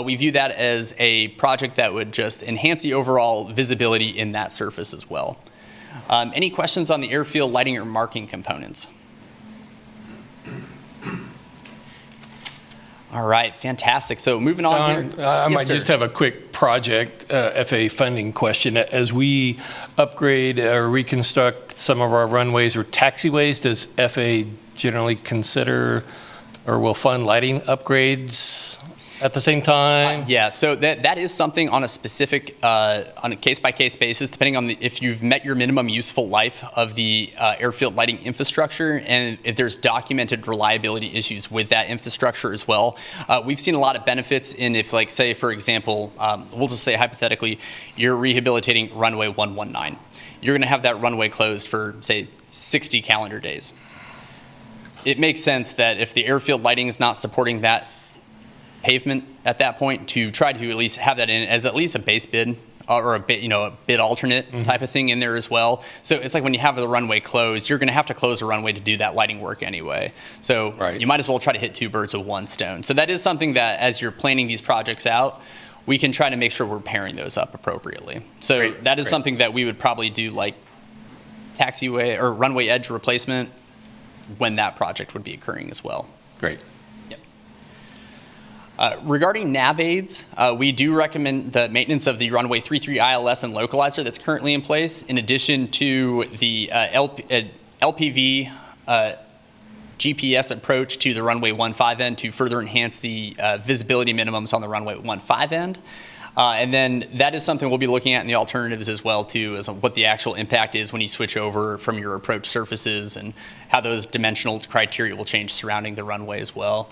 Speaker 7: We view that as a project that would just enhance the overall visibility in that surface as well. Any questions on the airfield lighting or marking components? All right, fantastic. So moving on
Speaker 2: John,
Speaker 7: here.
Speaker 2: I
Speaker 7: Yes,
Speaker 2: might
Speaker 7: sir.
Speaker 2: just have a quick project FAA funding question. As we upgrade or reconstruct some of our runways or taxiways, does FAA generally consider or will fund lighting upgrades at the same time?
Speaker 7: Yeah, so that is something on a specific, on a case-by-case basis, depending on if you've met your minimum useful life of the airfield lighting infrastructure, and if there's documented reliability issues with that infrastructure as well. We've seen a lot of benefits in if, like, say, for example, we'll just say hypothetically, you're rehabilitating runway 119. You're going to have that runway closed for, say, 60 calendar days. It makes sense that if the airfield lighting is not supporting that pavement at that point, to try to at least have that in as at least a base bid or a bit, a bid alternate type of thing in there as well. So it's like when you have the runway closed, you're going to have to close the runway to do that lighting work anyway. So
Speaker 2: Right.
Speaker 7: you might as well try to hit two birds with one stone. So that is something that as you're planning these projects out, we can try to make sure we're pairing those up appropriately. So
Speaker 2: Great,
Speaker 7: that is
Speaker 2: great.
Speaker 7: something that we would probably do, like taxiway or runway edge replacement when that project would be occurring as well.
Speaker 2: Great.
Speaker 7: Regarding nav aids, we do recommend the maintenance of the runway 33 ILS and localizer that's currently in place, in addition to the LPV GPS approach to the runway 15 end to further enhance the visibility minimums on the runway 15 end. And then that is something we'll be looking at in the alternatives as well too, as what the actual impact is when you switch over from your approach surfaces and how those dimensional criteria will change surrounding the runway as well.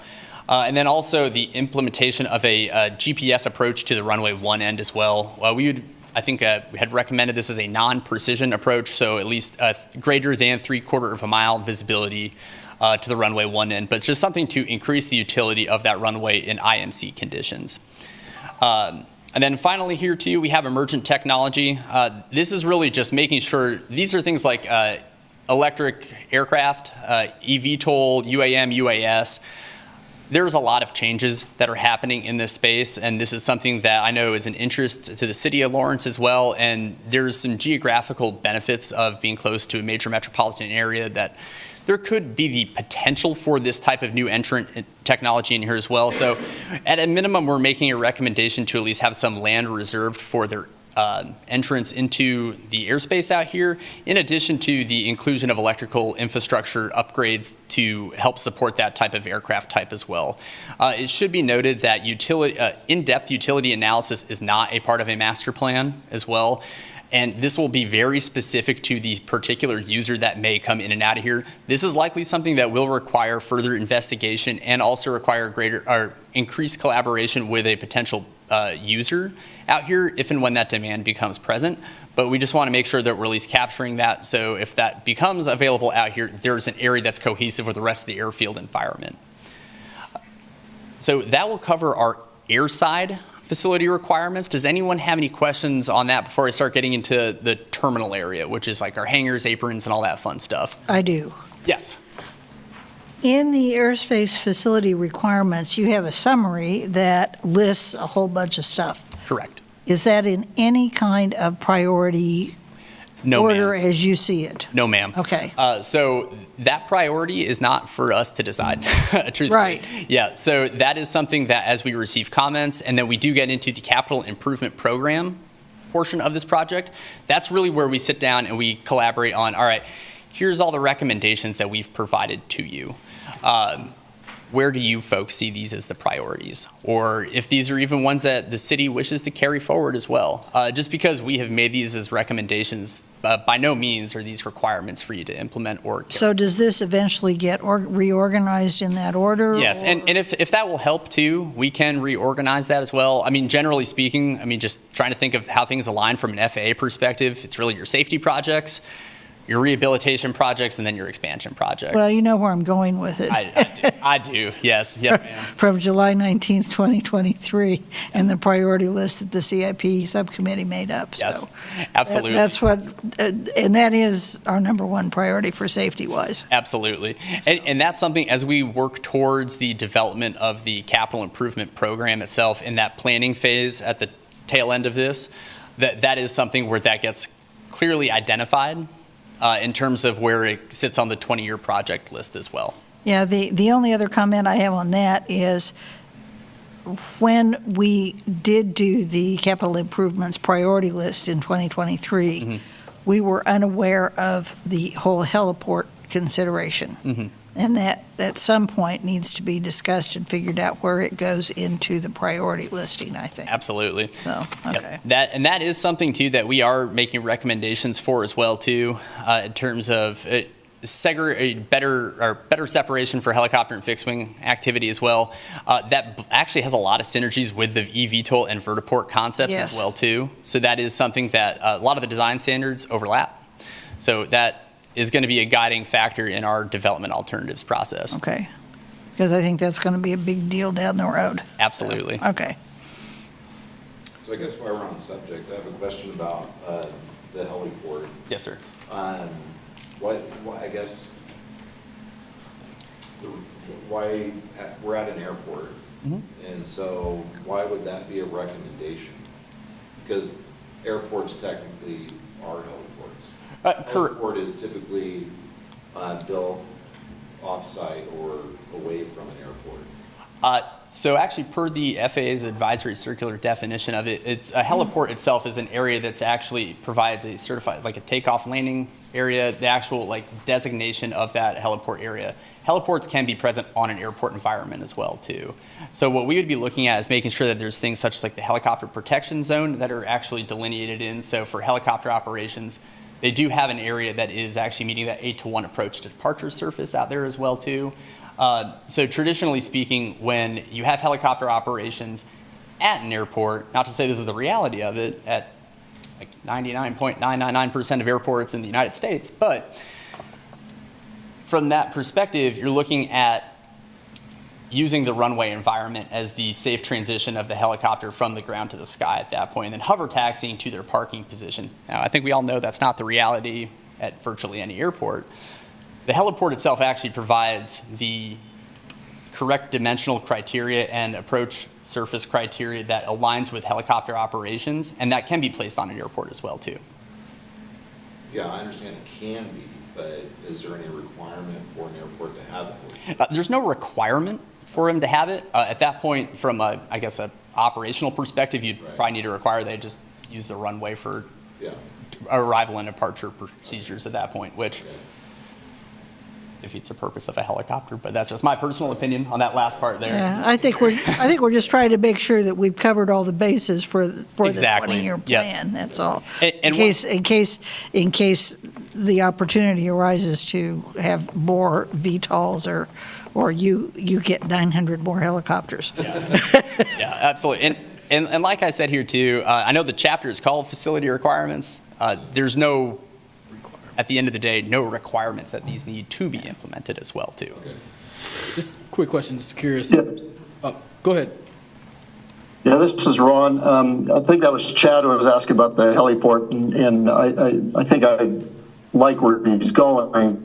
Speaker 7: And then also the implementation of a GPS approach to the runway 1 end as well. We had recommended this as a non-precision approach, so at least greater than 3/4 of a mile visibility to the runway 1 end, but just something to increase the utility of that runway in IMC conditions. And then finally here too, we have emergent technology. This is really just making sure, these are things like electric aircraft, eVTOL, UAM, UAS. There's a lot of changes that are happening in this space, and this is something that I know is an interest to the city of Lawrence as well, and there's some geographical benefits of being close to a major metropolitan area that there could be the potential for this type of new entrant technology in here as well. So at a minimum, we're making a recommendation to at least have some land reserved for their entrance into the airspace out here, in addition to the inclusion of electrical infrastructure upgrades to help support that type of aircraft type as well. It should be noted that in-depth utility analysis is not a part of a master plan as well. And this will be very specific to the particular user that may come in and out of here. This is likely something that will require further investigation and also require increased collaboration with a potential user out here if and when that demand becomes present. But we just want to make sure that we're at least capturing that. So if that becomes available out here, there's an area that's cohesive with the rest of the airfield environment. So that will cover our airside facility requirements. Does anyone have any questions on that before I start getting into the terminal area, which is like our hangars, aprons, and all that fun stuff?
Speaker 1: I do.
Speaker 7: Yes.
Speaker 1: In the airspace facility requirements, you have a summary that lists a whole bunch of stuff.
Speaker 7: Correct.
Speaker 1: Is that in any kind of priority
Speaker 7: No,
Speaker 1: order
Speaker 7: ma'am.
Speaker 1: as you see it?
Speaker 7: No, ma'am.
Speaker 1: Okay.
Speaker 7: So that priority is not for us to decide, truthfully.
Speaker 1: Right.
Speaker 7: Yeah, so that is something that as we receive comments, and then we do get into the capital improvement program portion of this project, that's really where we sit down and we collaborate on, all right, here's all the recommendations that we've provided to you. Where do you folks see these as the priorities? Or if these are even ones that the city wishes to carry forward as well. Just because we have made these as recommendations, by no means are these requirements for you to implement or carry.
Speaker 1: So does this eventually get reorganized in that order?
Speaker 7: Yes,
Speaker 1: or-
Speaker 7: and if that will help too, we can reorganize that as well. I mean, generally speaking, just trying to think of how things align from an FAA perspective, it's really your safety projects, your rehabilitation projects, and then your expansion projects.
Speaker 1: Well, you know where I'm going with it.
Speaker 7: I do. Yes, ma'am.
Speaker 1: From July 19th, 2023, and the priority list that the CIP subcommittee made up.
Speaker 7: Yes,
Speaker 1: So
Speaker 7: absolutely.
Speaker 1: That's what, and that is our number one priority for safety-wise.
Speaker 7: Absolutely. And that's something as we work towards the development of the capital improvement program itself in that planning phase at the tail end of this, that is something where that gets clearly identified in terms of where it sits on the 20-year project list as well.
Speaker 1: Yeah, the only other comment I have on that is when we did do the capital improvements priority list in 2023, we were unaware of the whole heliport consideration. And that at some point needs to be discussed and figured out where it goes into the priority listing, I think.
Speaker 7: Absolutely.
Speaker 1: So, okay.
Speaker 7: Yep. That is something too that we are making recommendations for as well too, in terms of a better separation for helicopter and fixed wing activity as well. That actually has a lot of synergies with the eVTOL and vertiport concepts as well too. So that is something that a lot of the design standards overlap. So that is going to be a guiding factor in our development alternatives process.
Speaker 1: Okay. Because I think that's going to be a big deal down the road.
Speaker 7: Absolutely.
Speaker 1: Okay.
Speaker 9: So I guess while we're on the subject, I have a question about the heliport.
Speaker 7: Yes, sir.
Speaker 9: I guess, why, we're at an airport, and so why would that be a recommendation? Because airports technically are heliports. Heliport is typically built off-site or away from an airport.
Speaker 7: So actually, per the FAA's advisory circular definition of it, it's a heliport itself is an area that's actually provides a certified, like a takeoff landing area, the actual like designation of that heliport area. Heliports can be present on an airport environment as well too. So what we would be looking at is making sure that there's things such as like the helicopter protection zone that are actually delineated in. So for helicopter operations, they do have an area that is actually meeting that 8-to-1 approach to departure surface out there as well too. So traditionally speaking, when you have helicopter operations at an airport, not to say this is the reality of it at like 99.999% of airports in the United States, but from that perspective, you're looking at using the runway environment as the safe transition of the helicopter from the ground to the sky at that point, and then hover taxiing to their parking position. Now, I think we all know that's not the reality at virtually any airport. The heliport itself actually provides the correct dimensional criteria and approach surface criteria that aligns with helicopter operations, and that can be placed on an airport as well too.
Speaker 9: Yeah, I understand it can be, but is there any requirement for an airport to have that?
Speaker 7: There's no requirement for them to have it. At that point, from a, I guess, a operational perspective, you'd probably need to require they just use the runway for arrival and departure procedures at that point, which defeats the purpose of a helicopter. But that's just my personal opinion on that last part there.
Speaker 1: Yeah, I think we're just trying to make sure that we've covered all the bases for the 20-year plan. That's all. In case the opportunity arises to have more VTOLs or you get 900 more helicopters.
Speaker 7: Yeah, absolutely. And like I said here too, I know the chapter is called Facility Requirements. There's no, at the end of the day, no requirement that these need to be implemented as well too.
Speaker 9: Okay.
Speaker 3: Just a quick question, just curious.
Speaker 5: Yeah.
Speaker 3: Go ahead.
Speaker 5: Yeah, this is Ron. I think that was Chad who was asking about the heliport, and I think I like where he's going.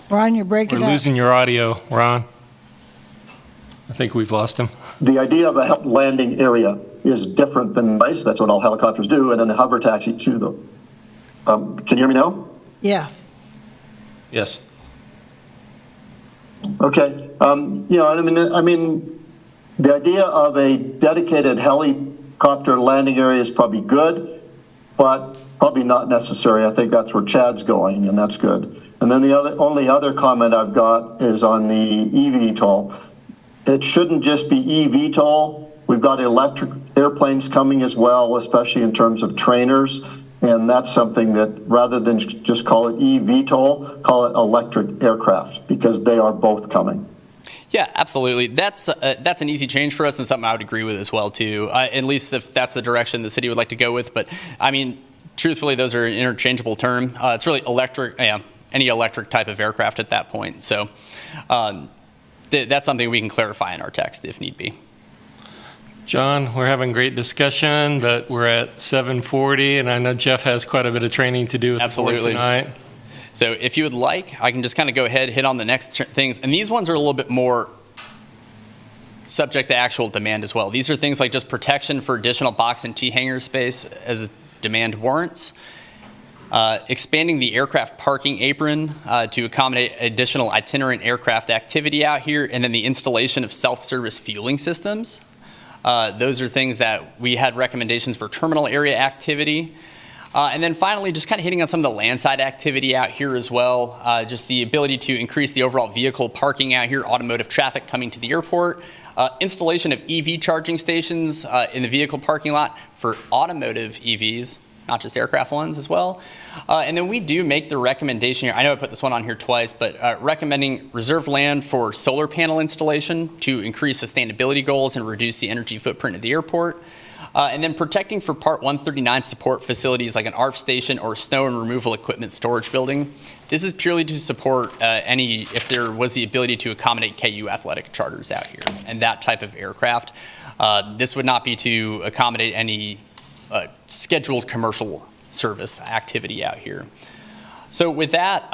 Speaker 1: Ron, you're breaking
Speaker 2: We're
Speaker 1: up.
Speaker 2: losing your audio, Ron. I think we've lost him.
Speaker 5: The idea of a landing area is different than base. That's what all helicopters do, and then the hover taxi too, though. Can you hear me now?
Speaker 1: Yeah.
Speaker 2: Yes.
Speaker 5: Okay. I mean, the idea of a dedicated helicopter landing area is probably good, but probably not necessary. I think that's where Chad's going, and that's good. And then the only other comment I've got is on the eVTOL. It shouldn't just be eVTOL. We've got electric airplanes coming as well, especially in terms of trainers. And that's something that, rather than just call it eVTOL, call it electric aircraft, because they are both coming.
Speaker 7: Yeah, absolutely. That's an easy change for us and something I would agree with as well too. At least if that's the direction the city would like to go with. But I mean, truthfully, those are an interchangeable term. It's really electric, any electric type of aircraft at that point. So that's something we can clarify in our text if need be.
Speaker 2: John, we're having great discussion, but we're at 7:40, and I know Jeff has quite a bit of training to do with the board tonight.
Speaker 7: So if you would like, I can just kind of go ahead, hit on the next things. And these ones are a little bit more subject to actual demand as well. These are things like just protection for additional box and T hanger space as demand warrants. expanding the aircraft parking apron to accommodate additional itinerant aircraft activity out here, and then the installation of self-service fueling systems. Those are things that we had recommendations for terminal area activity. And then finally, just kind of hitting on some of the landside activity out here as well, just the ability to increase the overall vehicle parking out here, automotive traffic coming to the airport, installation of EV charging stations in the vehicle parking lot for automotive EVs, not just aircraft ones as well. And then we do make the recommendation here, I know I put this one on here twice, but recommending reserve land for solar panel installation to increase sustainability goals and reduce the energy footprint of the airport. And then protecting for Part 139 support facilities like an ARF station or snow and removal equipment storage building. This is purely to support if there was the ability to accommodate KU athletic charters out here and that type of aircraft. This would not be to accommodate any scheduled commercial service activity out here. So with that,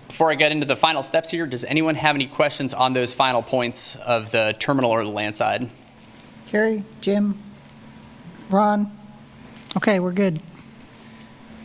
Speaker 7: before I get into the final steps here, does anyone have any questions on those final points of the terminal or the land side?
Speaker 1: Carrie, Jim, Ron? Okay, we're good.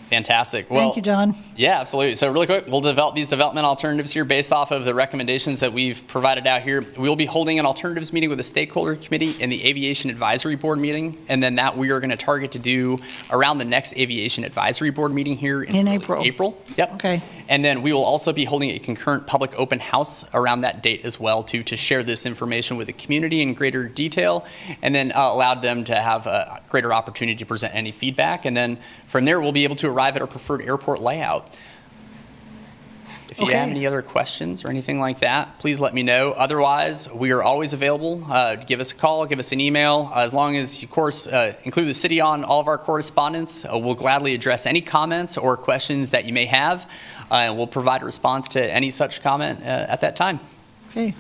Speaker 7: Fantastic. Well,
Speaker 1: Thank you, John.
Speaker 7: Yeah, absolutely. So really quick, we'll develop these development alternatives here based off of the recommendations that we've provided out here. We will be holding an alternatives meeting with the stakeholder committee and the Aviation Advisory Board meeting, and then that we are going to target to do around the next Aviation Advisory Board meeting here in
Speaker 1: April.
Speaker 7: April. Yep.
Speaker 1: Okay.
Speaker 7: And then we will also be holding a concurrent public open house around that date as well to share this information with the community in greater detail, and then allow them to have a greater opportunity to present any feedback. And then from there, we'll be able to arrive at our preferred airport layout. If you have any other questions or anything like that, please let me know. Otherwise, we are always available. Give us a call, give us an email. As long as you, of course, include the city on all of our correspondence, we'll gladly address any comments or questions that you may have, and we'll provide a response to any such comment at that time.
Speaker 1: Okay.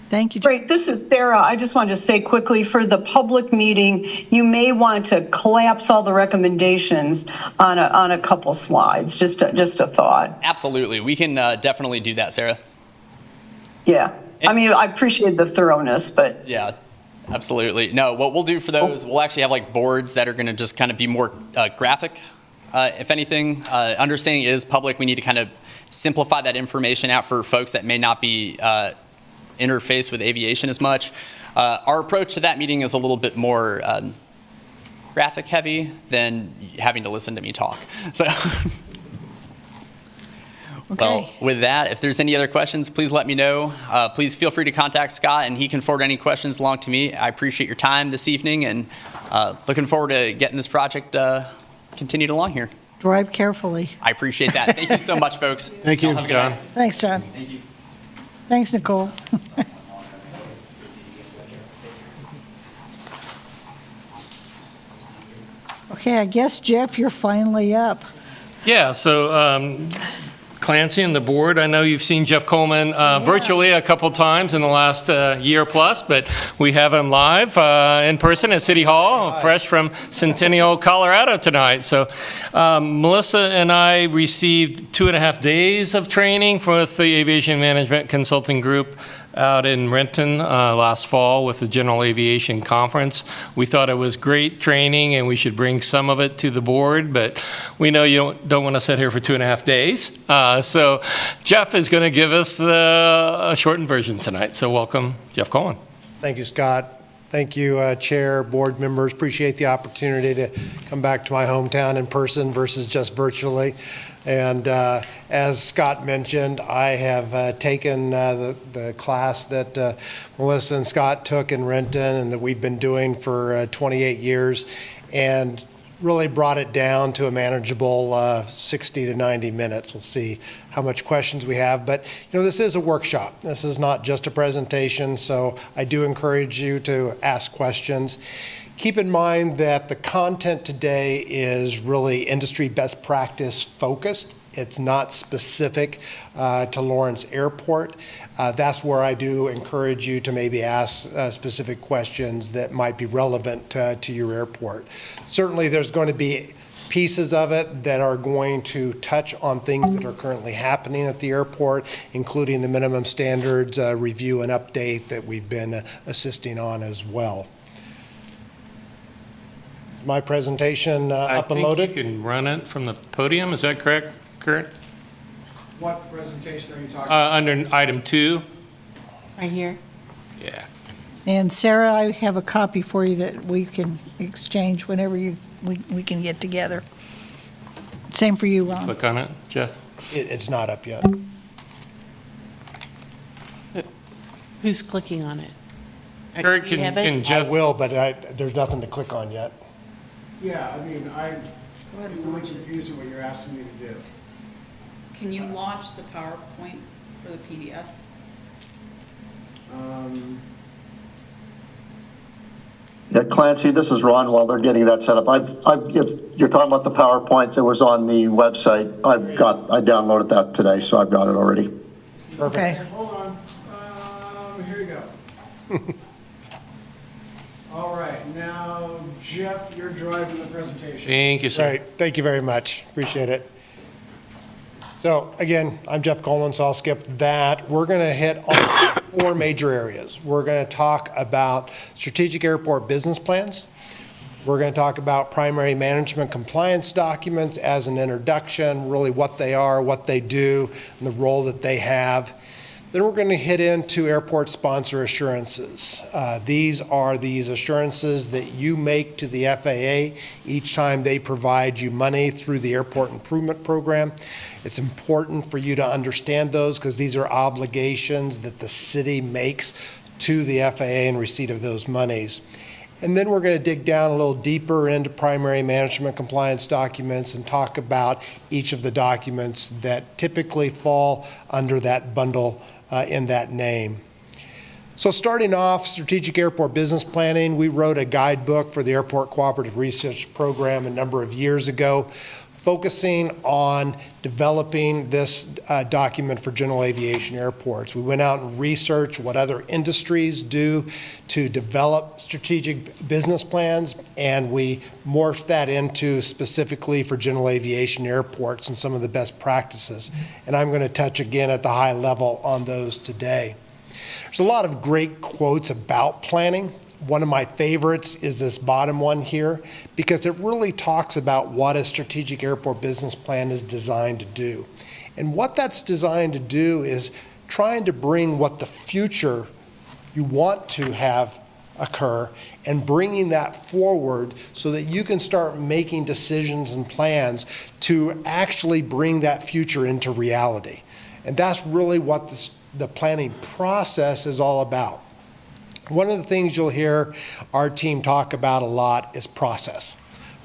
Speaker 1: Thank you.
Speaker 10: Great. This is Sarah. I just wanted to say quickly for the public meeting, you may want to collapse all the recommendations on a couple slides. Just a thought.
Speaker 7: Absolutely. We can definitely do that, Sarah.
Speaker 10: Yeah. I mean, I appreciate the thoroughness, but.
Speaker 7: Yeah, absolutely. No, what we'll do for those, we'll actually have like boards that are going to just kind of be more graphic, if anything. Understanding it is public, we need to kind of simplify that information out for folks that may not be interface with aviation as much. Our approach to that meeting is a little bit more graphic heavy than having to listen to me talk. So, well, with that, if there's any other questions, please let me know. Please feel free to contact Scott, and he can forward any questions along to me. I appreciate your time this evening, and looking forward to getting this project continued along here.
Speaker 1: Drive carefully.
Speaker 7: I appreciate that. Thank you so much, folks.
Speaker 4: Thank you,
Speaker 2: John.
Speaker 1: Thanks, John.
Speaker 7: Thank you.
Speaker 1: Thanks, Nicole. Okay, I guess, Jeff, you're finally up.
Speaker 2: Yeah, so Clancy and the board, I know you've seen Jeff Coleman virtually a couple times in the last year plus, but we have him live in person at City Hall, fresh from Centennial, Colorado tonight. So Melissa and I received 2.5 days of training with the Aviation Management Consulting Group out in Renton last fall with the General Aviation Conference. We thought it was great training and we should bring some of it to the board, but we know you don't want to sit here for 2.5 days. So Jeff is going to give us a shortened version tonight. So welcome, Jeff Coleman.
Speaker 11: Thank you, Scott. Thank you, Chair, board members. Appreciate the opportunity to come back to my hometown in person versus just virtually. And as Scott mentioned, I have taken the class that Melissa and Scott took in Renton and that we've been doing for 28 years and really brought it down to a manageable 60 to 90 minutes. We'll see how much questions we have. But, this is a workshop. This is not just a presentation, so I do encourage you to ask questions. Keep in mind that the content today is really industry best practice focused. It's not specific to Lawrence Airport. That's where I do encourage you to maybe ask specific questions that might be relevant to your airport. Certainly there's going to be pieces of it that are going to touch on things that are currently happening at the airport, including the minimum standards review and update that we've been assisting on as well. My presentation up and
Speaker 2: I
Speaker 11: loaded?
Speaker 2: think you can run it from the podium. Is that correct, Kurt?
Speaker 11: What presentation are you talking
Speaker 2: Under item 2?
Speaker 8: Right here?
Speaker 2: Yeah.
Speaker 1: And Sarah, I have a copy for you that we can exchange whenever we can get together. Same for you, Ron.
Speaker 2: Click on it, Jeff.
Speaker 11: It's not up yet.
Speaker 8: Who's clicking on it?
Speaker 2: Kurt,
Speaker 8: Do you have it?
Speaker 2: can
Speaker 11: I
Speaker 2: Jeff?
Speaker 11: will, but there's nothing to click on yet.
Speaker 12: Yeah, I mean, I'm going to confused with what you're asking me to do.
Speaker 6: Can you launch the PowerPoint for the PDF?
Speaker 5: Yeah, Clancy, this is Ron. While they're getting that set up, if you're talking about the PowerPoint that was on the website, I downloaded that today, so I've got it already.
Speaker 1: Okay.
Speaker 12: Hold on, here you go. All right, now, Jeff, you're driving the presentation.
Speaker 2: Thank you, sir.
Speaker 11: Right, thank you very much, appreciate it. So again, I'm Jeff Coleman, so I'll skip that. We're going to hit on 4 major areas. We're going to talk about strategic airport business plans. We're going to talk about primary management compliance documents as an introduction, really what they are, what they do, and the role that they have. Then we're going to hit into airport sponsor assurances. These are these assurances that you make to the FAA each time they provide you money through the airport improvement program. It's important for you to understand those because these are obligations that the city makes to the FAA in receipt of those monies. And then we're going to dig down a little deeper into primary management compliance documents and talk about each of the documents that typically fall under that bundle in that name. So starting off, strategic airport business planning, we wrote a guidebook for the Airport Cooperative Research Program a number of years ago, focusing on developing this document for general aviation airports. We went out and researched what other industries do to develop strategic business plans, and we morphed that into specifically for general aviation airports and some of the best practices. And I'm going to touch again at the high level on those today. There's a lot of great quotes about planning. One of my favorites is this bottom one here, because it really talks about what a strategic airport business plan is designed to do. And what that's designed to do is trying to bring what the future you want to have occur and bringing that forward so that you can start making decisions and plans to actually bring that future into reality. And that's really what the planning process is all about. One of the things you'll hear our team talk about a lot is process.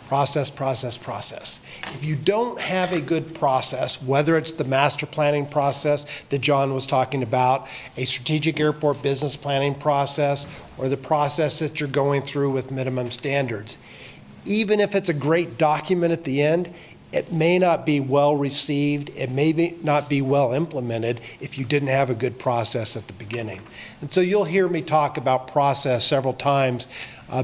Speaker 11: Process, process, process. If you don't have a good process, whether it's the master planning process that John was talking about, a strategic airport business planning process, or the process that you're going through with minimum standards, even if it's a great document at the end, it may not be well received, it may not be well implemented if you didn't have a good process at the beginning. And so you'll hear me talk about process several times,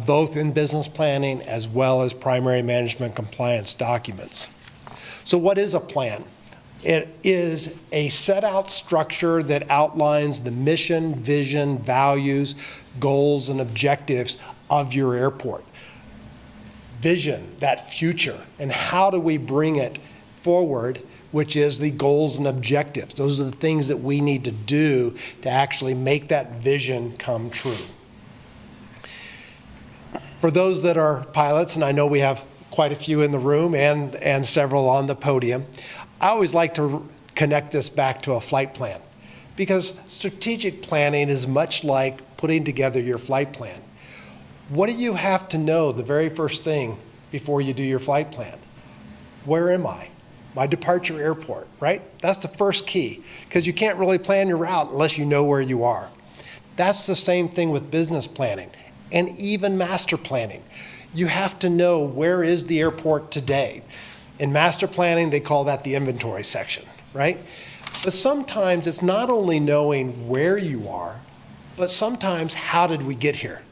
Speaker 11: both in business planning as well as primary management compliance documents. So what is a plan? It is a set out structure that outlines the mission, vision, values, goals, and objectives of your airport. Vision, that future, and how do we bring it forward, which is the goals and objectives. Those are the things that we need to do to actually make that vision come true. For those that are pilots, and I know we have quite a few in the room and several on the podium, I always like to connect this back to a flight plan, because strategic planning is much like putting together your flight plan. What do you have to know the very first thing before you do your flight plan? Where am I? My departure airport, right? That's the first key, because you can't really plan your route unless you know where you are. That's the same thing with business planning and even master planning. You have to know, where is the airport today? In master planning, they call that the inventory section, right? But sometimes it's not only knowing where you are, but sometimes how did we get here?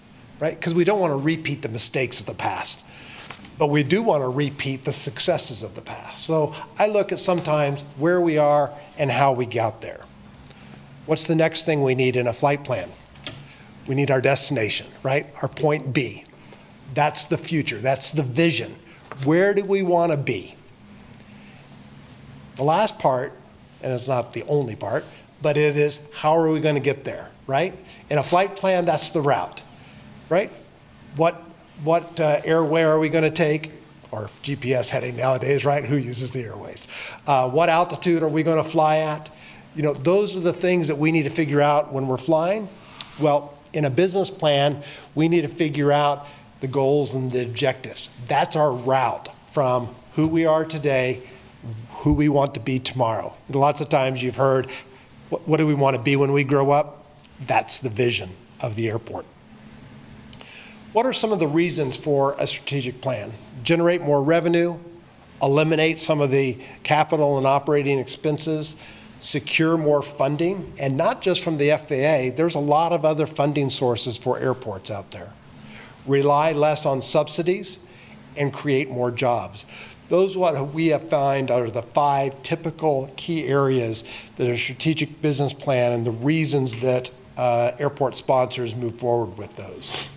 Speaker 11: Right? Because we don't want to repeat the mistakes of the past, but we do want to repeat the successes of the past. So I look at sometimes where we are and how we got there. What's the next thing we need in a flight plan? We need our destination, right? Our point B. That's the future. That's the vision. Where do we want to be? The last part, and it's not the only part, but it is how are we going to get there, right? In a flight plan, that's the route, right? What airway are we going to take? Or GPS heading nowadays, right? Who uses the airways? What altitude are we going to fly at? You know, those are the things that we need to figure out when we're flying. Well, in a business plan, we need to figure out the goals and the objectives. That's our route from who we are today, who we want to be tomorrow. And lots of times you've heard, what do we want to be when we grow up? That's the vision of the airport. What are some of the reasons for a strategic plan? Generate more revenue, eliminate some of the capital and operating expenses, secure more funding, and not just from the FAA, there's a lot of other funding sources for airports out there. Rely less on subsidies and create more jobs. Those what we have found are the 5 typical key areas that a strategic business plan and the reasons that airport sponsors move forward with those.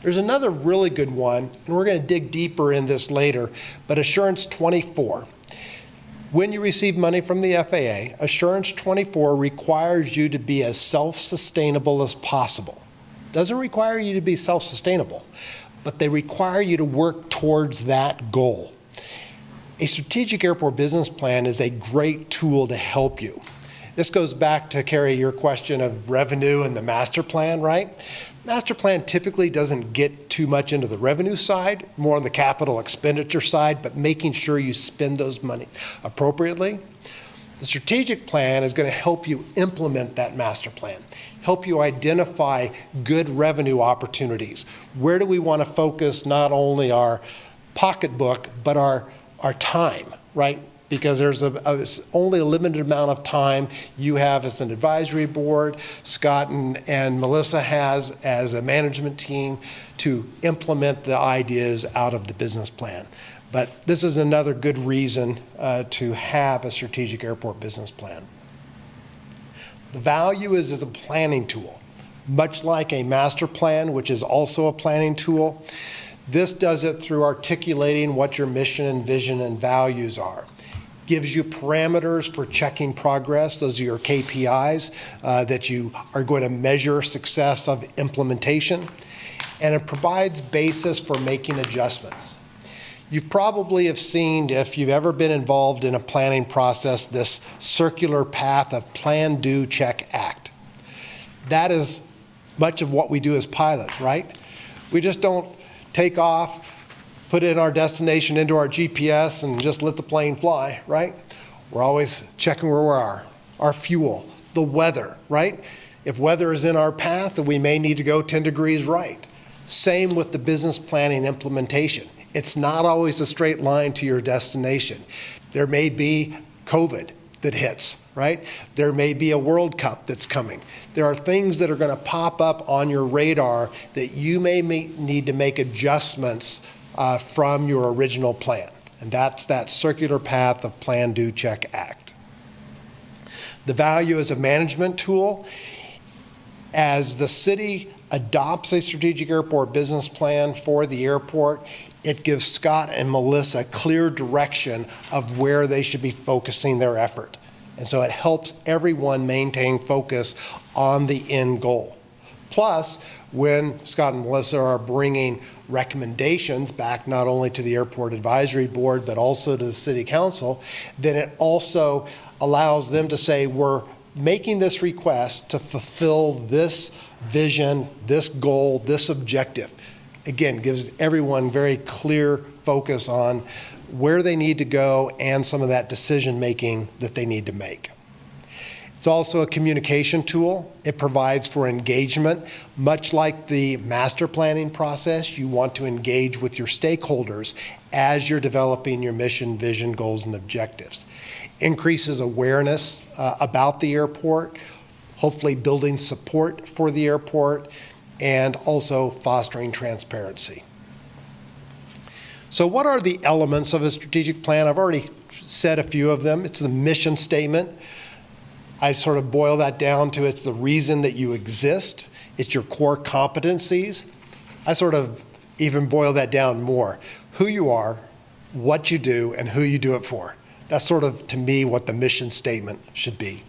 Speaker 11: There's another really good one, and we're going to dig deeper in this later, but Assurance 24. When you receive money from the FAA, Assurance 24 requires you to be as self-sustainable as possible. Doesn't require you to be self-sustainable, but they require you to work towards that goal. A strategic airport business plan is a great tool to help you. This goes back to, Carrie, your question of revenue and the master plan, right? Master plan typically doesn't get too much into the revenue side, more on the capital expenditure side, but making sure you spend those money appropriately. The strategic plan is going to help you implement that master plan, help you identify good revenue opportunities. Where do we want to focus not only our pocketbook, but our time, right? Because there's only a limited amount of time you have as an advisory board, Scott and Melissa has as a management team to implement the ideas out of the business plan. But this is another good reason to have a strategic airport business plan. The value is as a planning tool, much like a master plan, which is also a planning tool. This does it through articulating what your mission and vision and values are. Gives you parameters for checking progress. Those are your KPIs that you are going to measure success of implementation. And it provides basis for making adjustments. You probably have seen, if you've ever been involved in a planning process, this circular path of plan, do, check, act. That is much of what we do as pilots, right? We just don't take off, put in our destination into our GPS and just let the plane fly, right? We're always checking where we are, our fuel, the weather, right? If weather is in our path, then we may need to go 10 degrees right. Same with the business planning implementation. It's not always a straight line to your destination. There may be COVID that hits, right? There may be a World Cup that's coming. There are things that are going to pop up on your radar that you may need to make adjustments from your original plan. And that's that circular path of plan, do, check, act. The value as a management tool. As the city adopts a strategic airport business plan for the airport, it gives Scott and Melissa clear direction of where they should be focusing their effort. And so it helps everyone maintain focus on the end goal. Plus, when Scott and Melissa are bringing recommendations back not only to the Airport Advisory Board, but also to the City Council, then it also allows them to say, we're making this request to fulfill this vision, this goal, this objective. Again, gives everyone very clear focus on where they need to go and some of that decision making that they need to make. It's also a communication tool. It provides for engagement. Much like the master planning process, you want to engage with your stakeholders as you're developing your mission, vision, goals, and objectives. Increases awareness about the airport, hopefully building support for the airport, and also fostering transparency. So what are the elements of a strategic plan? I've already said a few of them. It's the mission statement. I sort of boil that down to it's the reason that you exist. It's your core competencies. I sort of even boil that down more. Who you are, what you do, and who you do it for. That's sort of, to me, what the mission statement should be.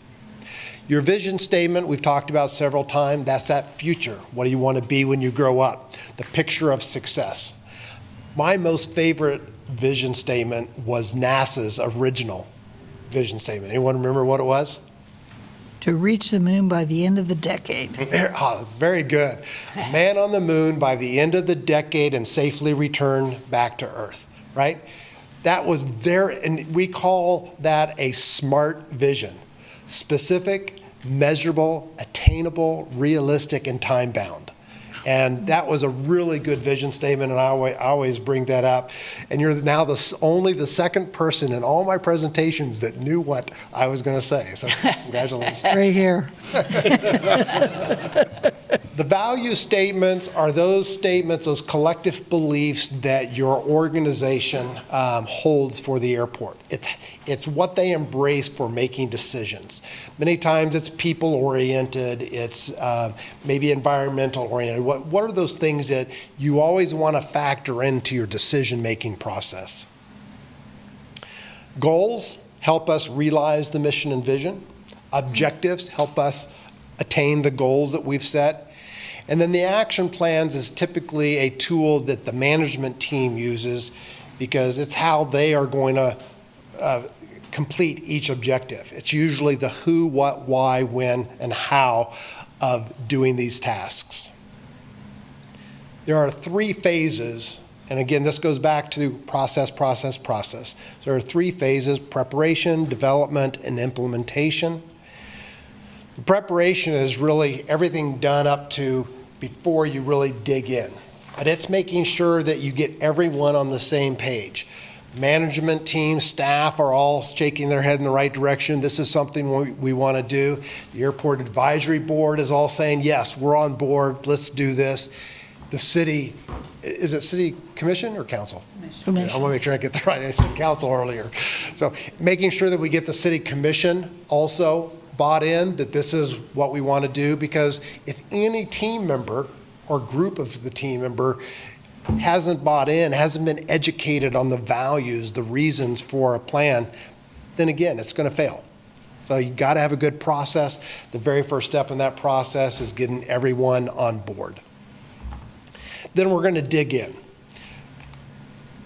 Speaker 11: Your vision statement, we've talked about several times, that's that future. What do you want to be when you grow up? The picture of success. My most favorite vision statement was NASA's original vision statement. Anyone remember what it was?
Speaker 1: To reach the moon by the end of the decade.
Speaker 11: Very good. Man on the moon by the end of the decade and safely return back to Earth, right? That was and we call that a SMART vision. Specific, measurable, attainable, realistic, and time-bound. And that was a really good vision statement, and I always bring that up. And you're now only the second person in all my presentations that knew what I was going to say. So congratulations.
Speaker 1: Right here.
Speaker 11: The value statements are those statements, those collective beliefs that your organization holds for the airport. It's what they embrace for making decisions. Many times it's people-oriented, it's maybe environmental-oriented. What are those things that you always want to factor into your decision-making process? Goals help us realize the mission and vision. Objectives help us attain the goals that we've set. And then the action plans is typically a tool that the management team uses because it's how they are going to complete each objective. It's usually the who, what, why, when, and how of doing these tasks. There are 3 phases, and again, this goes back to process. There are 3 phases: preparation, development, and implementation. The preparation is really everything done up to before you really dig in. And it's making sure that you get everyone on the same page. Management team, staff are all shaking their head in the right direction. This is something we want to do. The Airport Advisory Board is all saying, yes, we're on board, let's do this. The city, is it city commission or council? Commission. I want to make sure I get the right, I said council earlier. So making sure that we get the city commission also bought in that this is what we want to do, because if any team member or group of the team member hasn't bought in, hasn't been educated on the values, the reasons for a plan, then again, it's going to fail. So you got to have a good process. The very first step in that process is getting everyone on board. Then we're going to dig in.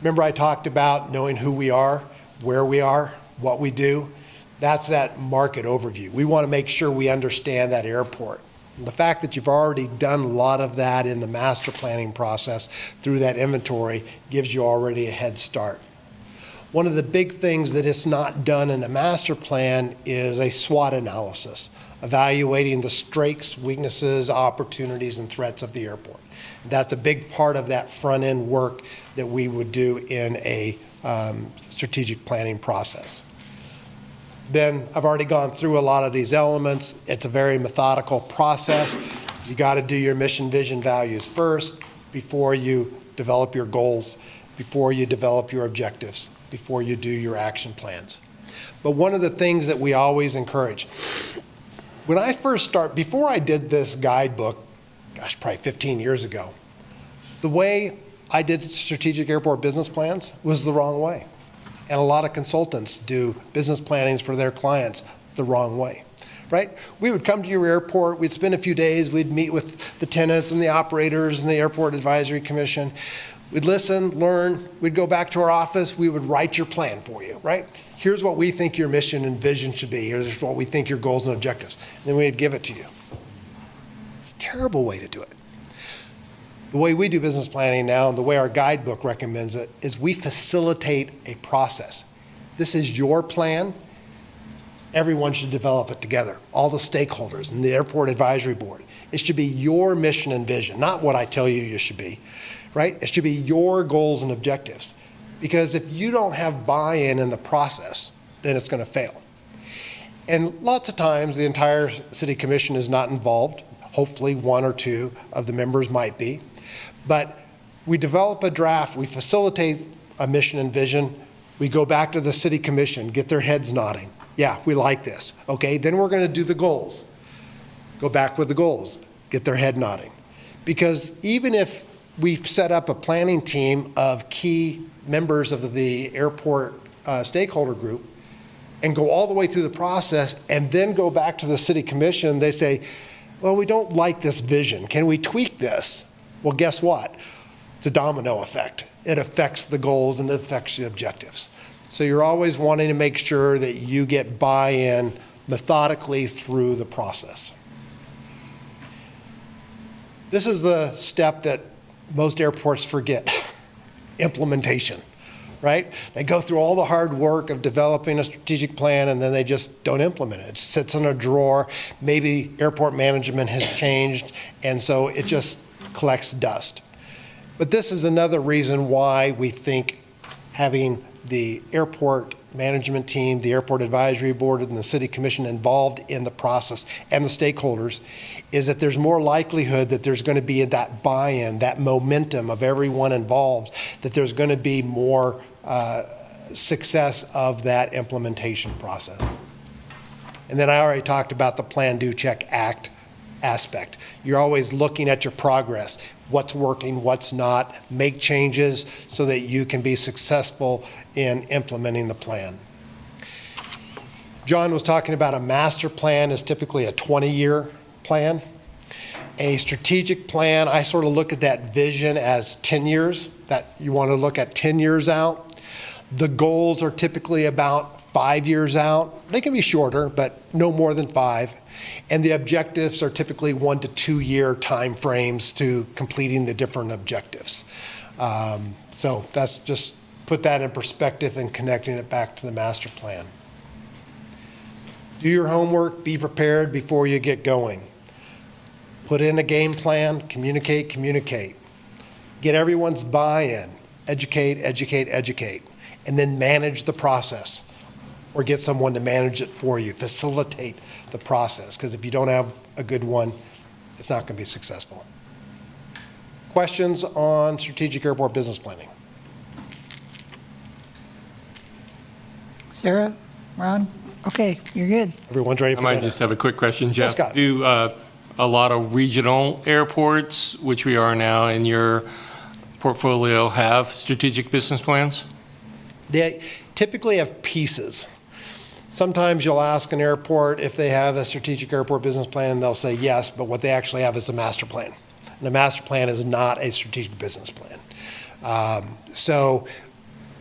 Speaker 11: Remember I talked about knowing who we are, where we are, what we do? That's that market overview. We want to make sure we understand that airport. And the fact that you've already done a lot of that in the master planning process through that inventory gives you already a head start. One of the big things that is not done in a master plan is a SWOT analysis, evaluating the strengths, weaknesses, opportunities, and threats of the airport. That's a big part of that front-end work that we would do in a strategic planning process. Then I've already gone through a lot of these elements. It's a very methodical process. You got to do your mission, vision, values first before you develop your goals, before you develop your objectives, before you do your action plans. But one of the things that we always encourage, when I first before I did this guidebook, gosh, probably 15 years ago, the way I did strategic airport business plans was the wrong way. And a lot of consultants do business plannings for their clients the wrong way, right? We would come to your airport, we'd spend a few days, we'd meet with the tenants and the operators and the Airport Advisory Commission. We'd listen, learn, we'd go back to our office, we would write your plan for you, right? Here's what we think your mission and vision should be. Here's what we think your goals and objectives. And then we'd give it to you. It's a terrible way to do it. The way we do business planning now, and the way our guidebook recommends it, is we facilitate a process. This is your plan. Everyone should develop it together, all the stakeholders and the Airport Advisory Board. It should be your mission and vision, not what I tell you should be, right? It should be your goals and objectives. Because if you don't have buy-in in the process, then it's going to fail. And lots of times, the entire city commission is not involved. Hopefully, 1 or 2 of the members might be. But we develop a draft, we facilitate a mission and vision, we go back to the city commission, get their heads nodding. Yeah, we like this. Okay, then we're going to do the goals. Go back with the goals, get their head nodding. Because even if we've set up a planning team of key members of the airport stakeholder group and go all the way through the process and then go back to the city commission. They say, well, we don't like this vision. Can we tweak this? Well, guess what? It's a domino effect. It affects the goals and it affects the objectives. So you're always wanting to make sure that you get buy-in methodically through the process. This is the step that most airports forget, implementation, right? They go through all the hard work of developing a strategic plan and then they just don't implement it. It sits in a drawer. Maybe airport management has changed and so it just collects dust. But this is another reason why we think having the airport management team, the Airport Advisory Board, and the City Commission involved in the process, and the stakeholders, is that there's more likelihood that there's going to be that buy-in, that momentum of everyone involved, that there's going to be more success of that implementation process. And then I already talked about the plan, do, check, act aspect. You're always looking at your progress, what's working, what's not, make changes so that you can be successful in implementing the plan. John was talking about a master plan is typically a 20-year plan. A strategic plan, I sort of look at that vision as 10 years, that you want to look at 10 years out. The goals are typically about 5 years out. They can be shorter, but no more than 5. And the objectives are typically 1 to 2 year time frames to completing the different objectives. So that's just put that in perspective and connecting it back to the master plan. Do your homework, be prepared before you get going. Put in a game plan, communicate, communicate. Get everyone's buy-in, educate, educate, educate, and then manage the process. Or get someone to manage it for you, facilitate the process, because if you don't have a good one, it's not going to be successful. Questions on strategic airport business planning?
Speaker 1: Sarah, Ron? Okay, you're good.
Speaker 11: Everyone's ready for
Speaker 2: I might
Speaker 11: dinner.
Speaker 2: just have a quick question, Jeff.
Speaker 11: Yes, Scott.
Speaker 2: Do a lot of regional airports, which we are now in your portfolio, have strategic business plans?
Speaker 11: They typically have pieces. Sometimes you'll ask an airport if they have a strategic airport business plan, and they'll say yes, but what they actually have is a master plan. And a master plan is not a strategic business plan. So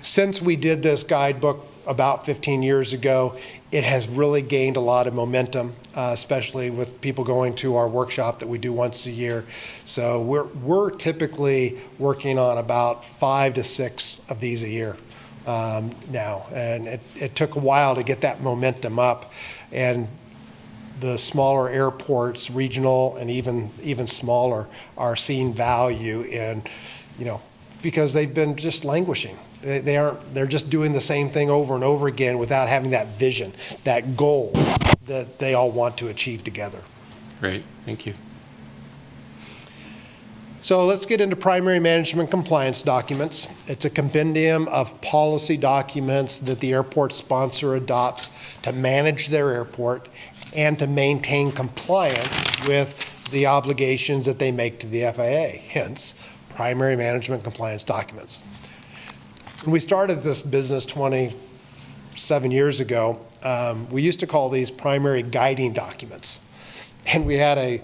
Speaker 11: since we did this guidebook about 15 years ago, it has really gained a lot of momentum, especially with people going to our workshop that we do once a year. So we're typically working on about 5 to 6 of these a year. Now, and it took a while to get that momentum up, and the smaller airports, regional and even smaller, are seeing value in, because they've been just languishing. They're just doing the same thing over and over again without having that vision, that goal that they all want to achieve together.
Speaker 2: Great, thank you.
Speaker 11: So let's get into primary management compliance documents. It's a compendium of policy documents that the airport sponsor adopts to manage their airport and to maintain compliance with the obligations that they make to the FAA, hence primary management compliance documents. When we started this business 27 years ago, we used to call these primary guiding documents. And we had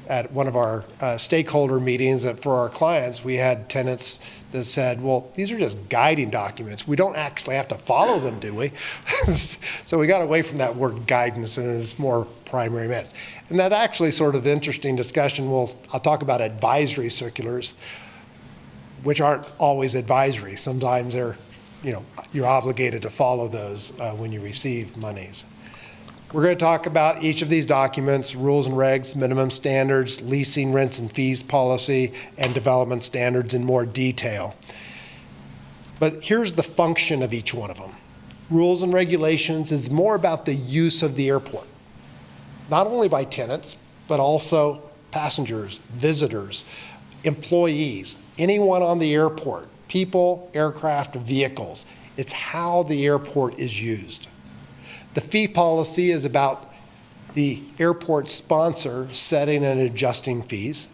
Speaker 11: at one of our stakeholder meetings that for our clients, we had tenants that said, well, these are just guiding documents. We don't actually have to follow them, do we? So we got away from that word guidance, and it's more primary management. And that actually sort of interesting discussion. I'll talk about advisory circulars, which aren't always advisory. Sometimes you're obligated to follow those when you receive monies. We're going to talk about each of these documents, rules and regs, minimum standards, leasing, rents and fees policy, and development standards in more detail. But here's the function of each one of them. Rules and regulations is more about the use of the airport, not only by tenants, but also passengers, visitors, employees, anyone on the airport, people, aircraft, vehicles. It's how the airport is used. The fee policy is about the airport sponsor setting and adjusting fees.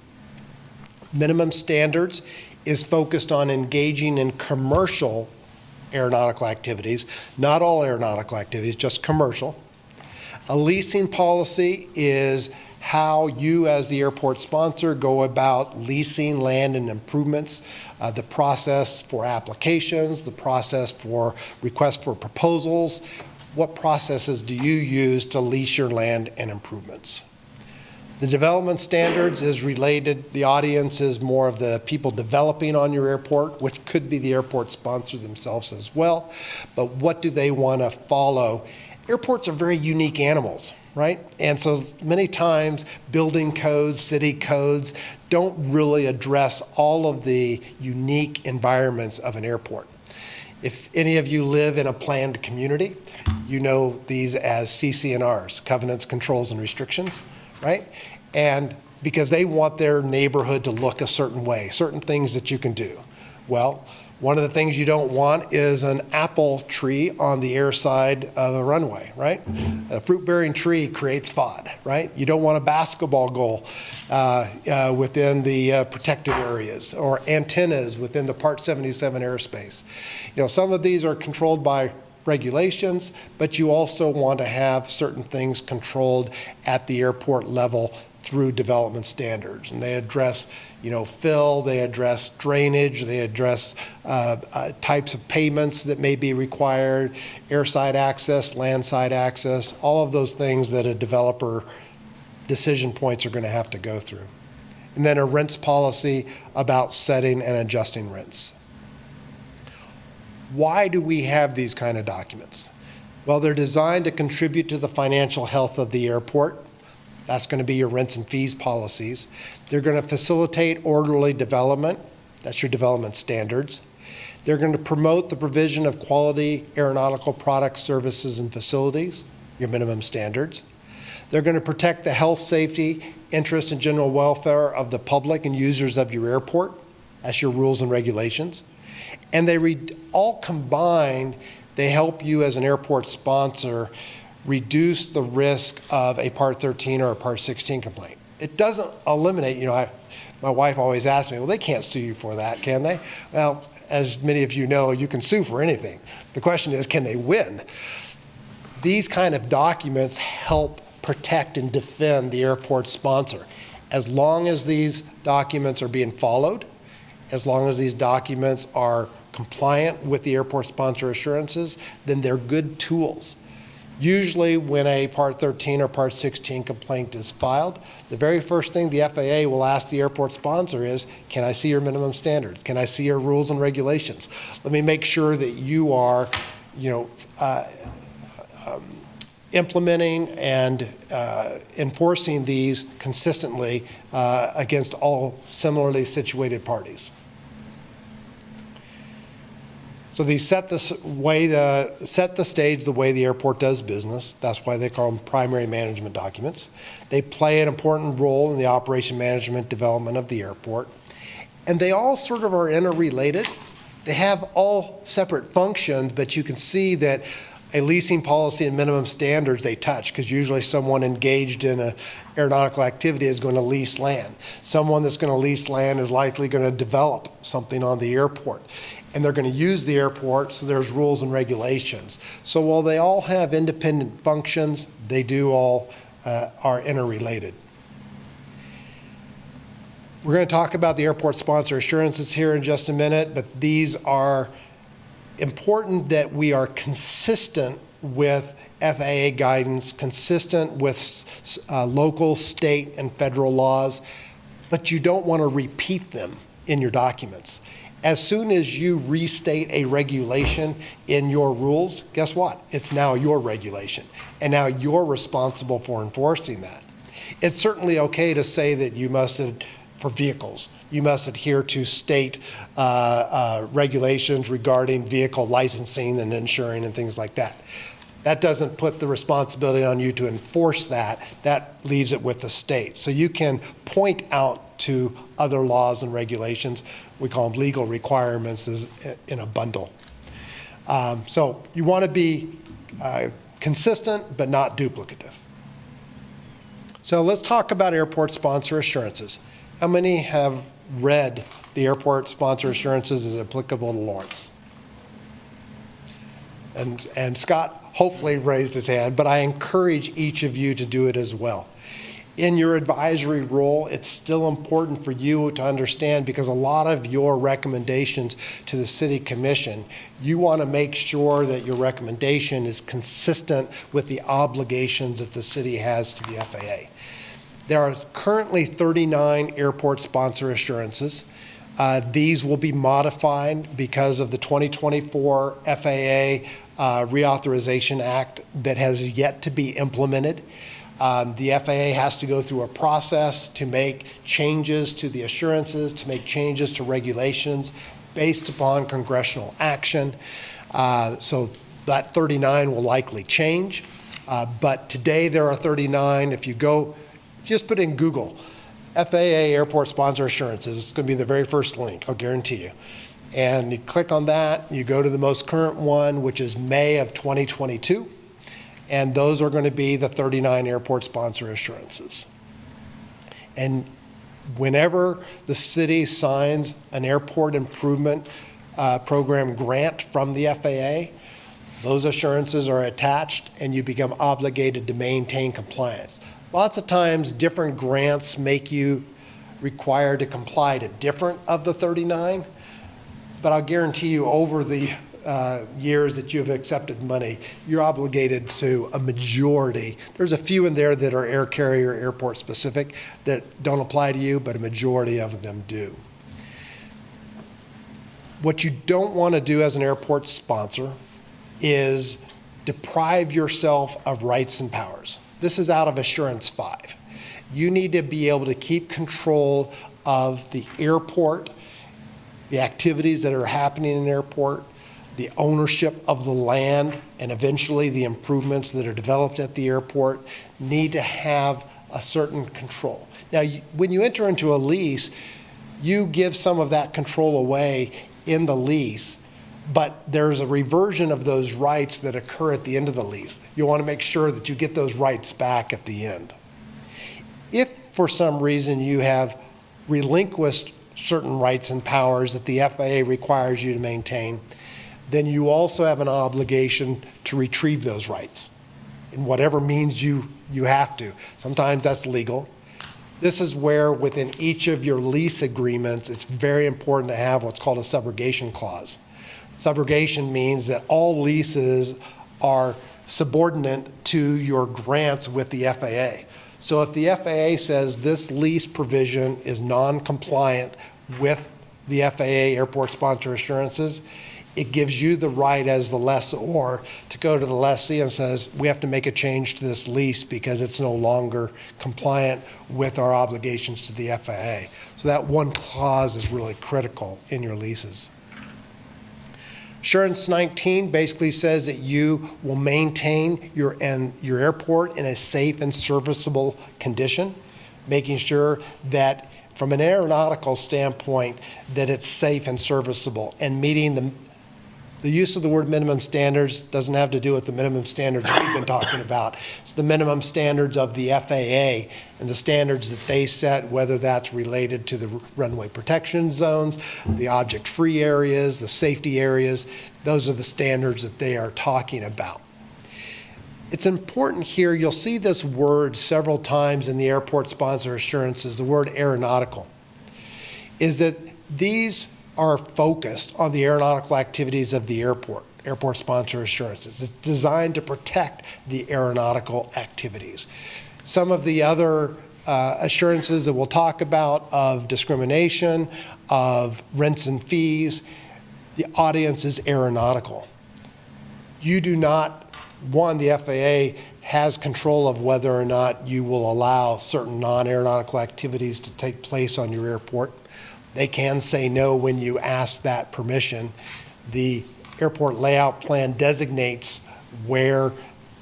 Speaker 11: Minimum standards is focused on engaging in commercial aeronautical activities, not all aeronautical activities, just commercial. A leasing policy is how you as the airport sponsor go about leasing land and improvements, the process for applications, the process for requests for proposals. What processes do you use to lease your land and improvements? The development standards is related, the audience is more of the people developing on your airport, which could be the airport sponsor themselves as well, but what do they want to follow? Airports are very unique animals, right? And so many times building codes, city codes don't really address all of the unique environments of an airport. If any of you live in a planned community, you know these as CC&Rs, covenants, controls, and restrictions, right? And because they want their neighborhood to look a certain way, certain things that you can do. Well, one of the things you don't want is an apple tree on the air side of a runway, right? A fruit-bearing tree creates FOD, right? You don't want a basketball goal within the protected areas or antennas within the Part 77 airspace. You know, some of these are controlled by regulations, but you also want to have certain things controlled at the airport level through development standards. And they address, you know, fill, they address drainage, they address types of payments that may be required, airside access, landside access, all of those things that a developer decision points are going to have to go through. And then a rents policy about setting and adjusting rents. Why do we have these kind of documents? Well, they're designed to contribute to the financial health of the airport. That's going to be your rents and fees policies. They're going to facilitate orderly development. That's your development standards. They're going to promote the provision of quality aeronautical products, services, and facilities, your minimum standards. They're going to protect the health, safety, interest, and general welfare of the public and users of your airport. That's your rules and regulations. And they all combined, they help you as an airport sponsor reduce the risk of a Part 13 or a Part 16 complaint. It doesn't eliminate, you know, my wife always asks me, well, they can't sue you for that, can they? Well, as many of you know, you can sue for anything. The question is, can they win? These kind of documents help protect and defend the airport sponsor. As long as these documents are being followed, as long as these documents are compliant with the airport sponsor assurances, then they're good tools. Usually when a Part 13 or Part 16 complaint is filed, the very first thing the FAA will ask the airport sponsor is, can I see your minimum standards? Can I see your rules and regulations? Let me make sure that you are, you know, implementing and enforcing these consistently against all similarly situated parties. So these set the stage the way the airport does business. That's why they call them primary management documents. They play an important role in the operation management development of the airport. And they all sort of are interrelated. They have all separate functions, but you can see that a leasing policy and minimum standards they touch, because usually someone engaged in an aeronautical activity is going to lease land. Someone that's going to lease land is likely going to develop something on the airport. And they're going to use the airport, so there's rules and regulations. So while they all have independent functions, they do all are interrelated. We're going to talk about the airport sponsor assurances here in just a minute, but these are important that we are consistent with FAA guidance, consistent with local, state, and federal laws, but you don't want to repeat them in your documents. As soon as you restate a regulation in your rules, guess what? It's now your regulation, and now you're responsible for enforcing that. It's certainly okay to say that you must, for vehicles, you must adhere to state regulations regarding vehicle licensing and insuring and things like that. That doesn't put the responsibility on you to enforce that. That leaves it with the state. So you can point out to other laws and regulations. We call them legal requirements in a bundle. So you want to be consistent but not duplicative. So let's talk about airport sponsor assurances. How many have read the airport sponsor assurances as applicable to Lawrence. And Scott hopefully raised his hand, but I encourage each of you to do it as well. In your advisory role, it's still important for you to understand, because a lot of your recommendations to the City Commission, you want to make sure that your recommendation is consistent with the obligations that the city has to the FAA. There are currently 39 airport sponsor assurances. These will be modified because of the 2024 FAA Reauthorization Act that has yet to be implemented. The FAA has to go through a process to make changes to the assurances, to make changes to regulations based upon congressional action. So that 39 will likely change. But today there are 39. If you go, just put in Google, FAA Airport Sponsor Assurances, it's going to be the very first link, I'll guarantee you. And you click on that, you go to the most current one, which is May of 2022. And those are going to be the 39 airport sponsor assurances. And whenever the city signs an airport improvement program grant from the FAA, those assurances are attached and you become obligated to maintain compliance. Lots of times different grants make you required to comply to different of the 39, but I'll guarantee you over the years that you've accepted money, you're obligated to a majority. There's a few in there that are air carrier, airport specific that don't apply to you, but a majority of them do. What you don't want to do as an airport sponsor is deprive yourself of rights and powers. This is out of Assurance 5. You need to be able to keep control of the airport, the activities that are happening in an airport, the ownership of the land, and eventually the improvements that are developed at the airport need to have a certain control. Now, when you enter into a lease, you give some of that control away in the lease, but there's a reversion of those rights that occur at the end of the lease. You want to make sure that you get those rights back at the end. If for some reason you have relinquished certain rights and powers that the FAA requires you to maintain, then you also have an obligation to retrieve those rights in whatever means you have to. Sometimes that's legal. This is where within each of your lease agreements, it's very important to have what's called a subrogation clause. Subrogation means that all leases are subordinate to your grants with the FAA. So if the FAA says this lease provision is non-compliant with the FAA airport sponsor assurances, it gives you the right as the lessor to go to the lessee and says, we have to make a change to this lease because it's no longer compliant with our obligations to the FAA. So that one clause is really critical in your leases. Assurance 19 basically says that you will maintain your airport in a safe and serviceable condition, making sure that from an aeronautical standpoint that it's safe and serviceable, and meeting the use of the word minimum standards doesn't have to do with the minimum standards we've been talking about. It's the minimum standards of the FAA and the standards that they set, whether that's related to the runway protection zones, the object-free areas, the safety areas. Those are the standards that they are talking about. It's important here, you'll see this word several times in the airport sponsor assurances, the word aeronautical, is that these are focused on the aeronautical activities of the airport sponsor assurances. It's designed to protect the aeronautical activities. Some of the other assurances that we'll talk about of discrimination, of rents and fees, the audience is aeronautical. You do not, one, the FAA has control of whether or not you will allow certain non-aeronautical activities to take place on your airport. They can say no when you ask that permission. The airport layout plan designates where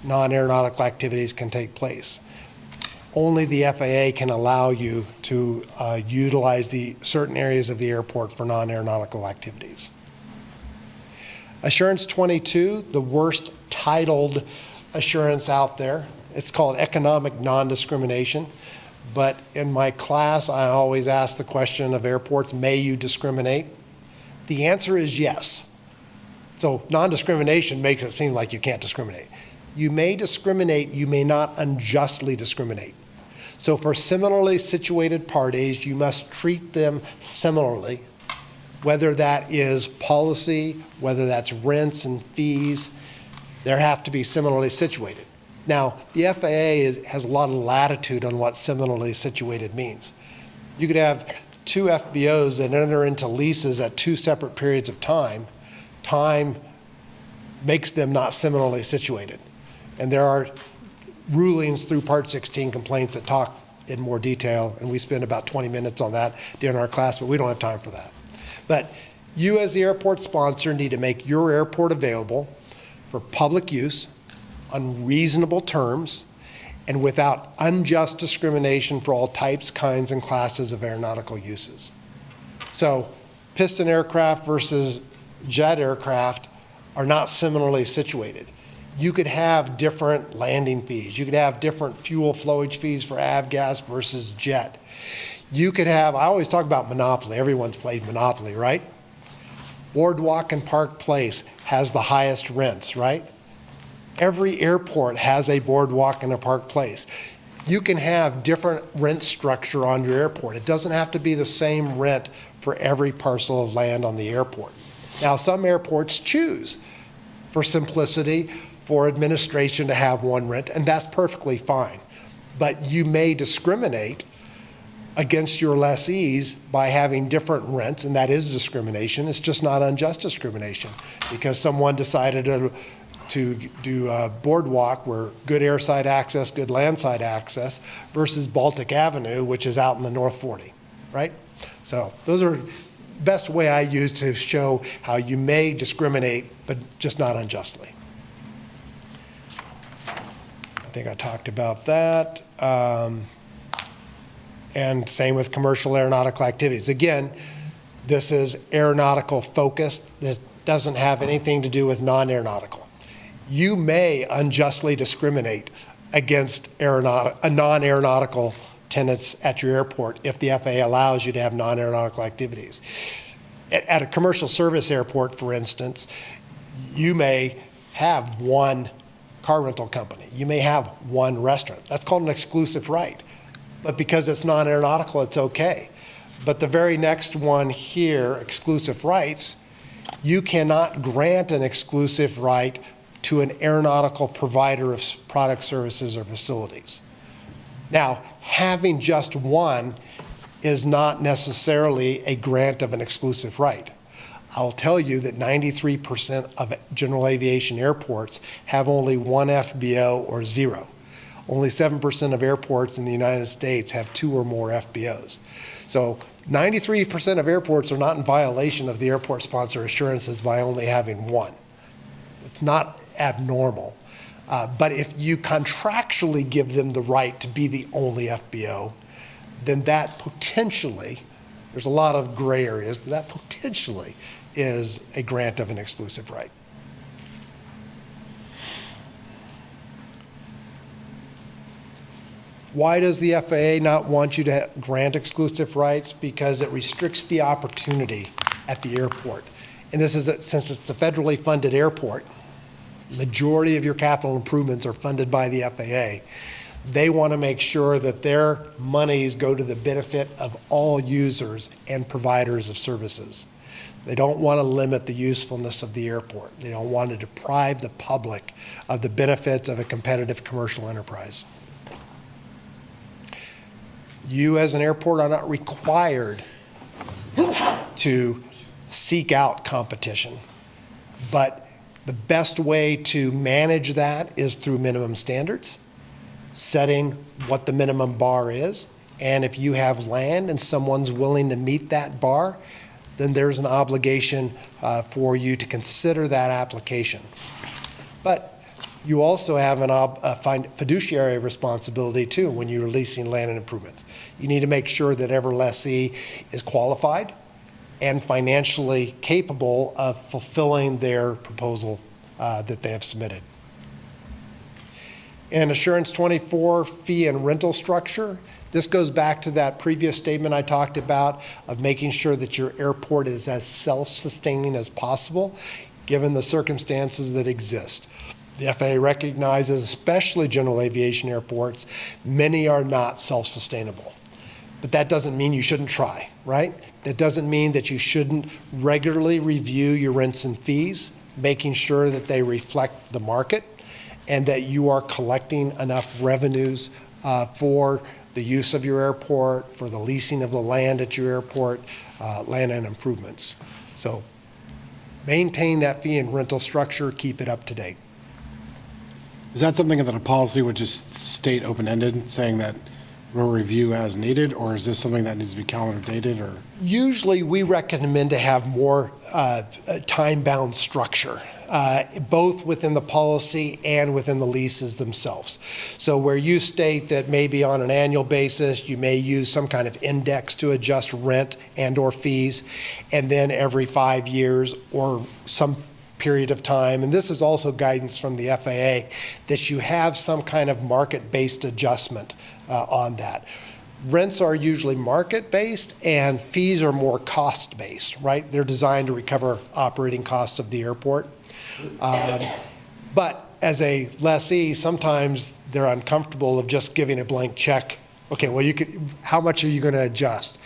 Speaker 11: non-aeronautical activities can take place. Only the FAA can allow you to utilize the certain areas of the airport for non-aeronautical activities. Assurance 22, the worst titled assurance out there. It's called economic non-discrimination. But in my class, I always ask the question of airports, may you discriminate? The answer is yes. So non-discrimination makes it seem like you can't discriminate. You may discriminate, you may not unjustly discriminate. So for similarly situated parties, you must treat them similarly, whether that is policy, whether that's rents and fees, there have to be similarly situated. Now, the FAA has a lot of latitude on what similarly situated means. You could have two FBOs that enter into leases at two separate periods of time. Time makes them not similarly situated. And there are rulings through Part 16 complaints that talk in more detail, and we spend about 20 minutes on that during our class, but we don't have time for that. But you as the airport sponsor need to make your airport available for public use on reasonable terms and without unjust discrimination for all types, kinds, and classes of aeronautical uses. So piston aircraft versus jet aircraft are not similarly situated. You could have different landing fees. You could have different fuel flowage fees for avgas versus jet. You could have, I always talk about Monopoly. Everyone's played Monopoly, right? Boardwalk and Park Place has the highest rents, right? Every airport has a boardwalk and a Park Place. You can have different rent structure on your airport. It doesn't have to be the same rent for every parcel of land on the airport. Now, some airports choose, for simplicity, for administration to have one rent, and that's perfectly fine. But you may discriminate against your lessees by having different rents, and that is discrimination. It's just not unjust discrimination because someone decided to do a boardwalk where good airside access, good landside access versus Baltic Avenue, which is out in the North 40, right? So those are best way I use to show how you may discriminate, but just not unjustly. I think I talked about that. And same with commercial aeronautical activities. Again, this is aeronautical focused. It doesn't have anything to do with non-aeronautical. You may unjustly discriminate against non-aeronautical tenants at your airport if the FAA allows you to have non-aeronautical activities. At a commercial service airport, for instance, you may have one car rental company. You may have one restaurant. That's called an exclusive right. But because it's non-aeronautical, it's okay. But the very next one here, exclusive rights, you cannot grant an exclusive right to an aeronautical provider of products, services, or facilities. Now, having just one is not necessarily a grant of an exclusive right. I'll tell you that 93% of general aviation airports have only one FBO or zero. Only 7% of airports in the United States have 2 or more FBOs. So 93% of airports are not in violation of the airport sponsor assurances by only having one. It's not abnormal. But if you contractually give them the right to be the only FBO, then that potentially, there's a lot of gray areas, but that potentially is a grant of an exclusive right. Why does the FAA not want you to grant exclusive rights? Because it restricts the opportunity at the airport. And this is, since it's a federally funded airport, majority of your capital improvements are funded by the FAA. They want to make sure that their monies go to the benefit of all users and providers of services. They don't want to limit the usefulness of the airport. They don't want to deprive the public of the benefits of a competitive commercial enterprise. You as an airport are not required to seek out competition, but the best way to manage that is through minimum standards, setting what the minimum bar is, and if you have land and someone's willing to meet that bar, then there's an obligation for you to consider that application. But you also have a fiduciary responsibility too when you're leasing land and improvements. You need to make sure that every lessee is qualified and financially capable of fulfilling their proposal that they have submitted. In Assurance 24 fee and rental structure, This goes back to that previous statement I talked about of making sure that your airport is as self-sustaining as possible, given the circumstances that exist. The FAA recognizes, especially general aviation airports, many are not self-sustainable. But that doesn't mean you shouldn't try, right? That doesn't mean that you shouldn't regularly review your rents and fees, making sure that they reflect the market and that you are collecting enough revenues for the use of your airport, for the leasing of the land at your airport, land and improvements. So maintain that fee and rental structure, keep it up to date.
Speaker 4: Is that something that a policy would just state open-ended, saying that we'll review as needed, or is this something that needs to be calendar dated, or?
Speaker 11: Usually we recommend to have more time-bound structure, both within the policy and within the leases themselves. So where you state that maybe on an annual basis, you may use some kind of index to adjust rent and or fees, and then every 5 years or some period of time, and this is also guidance from the FAA, that you have some kind of market-based adjustment on that. Rents are usually market-based and fees are more cost-based, right? They're designed to recover operating costs of the airport. But as a lessee, sometimes they're uncomfortable of just giving a blank check. Okay, well, how much are you going to adjust?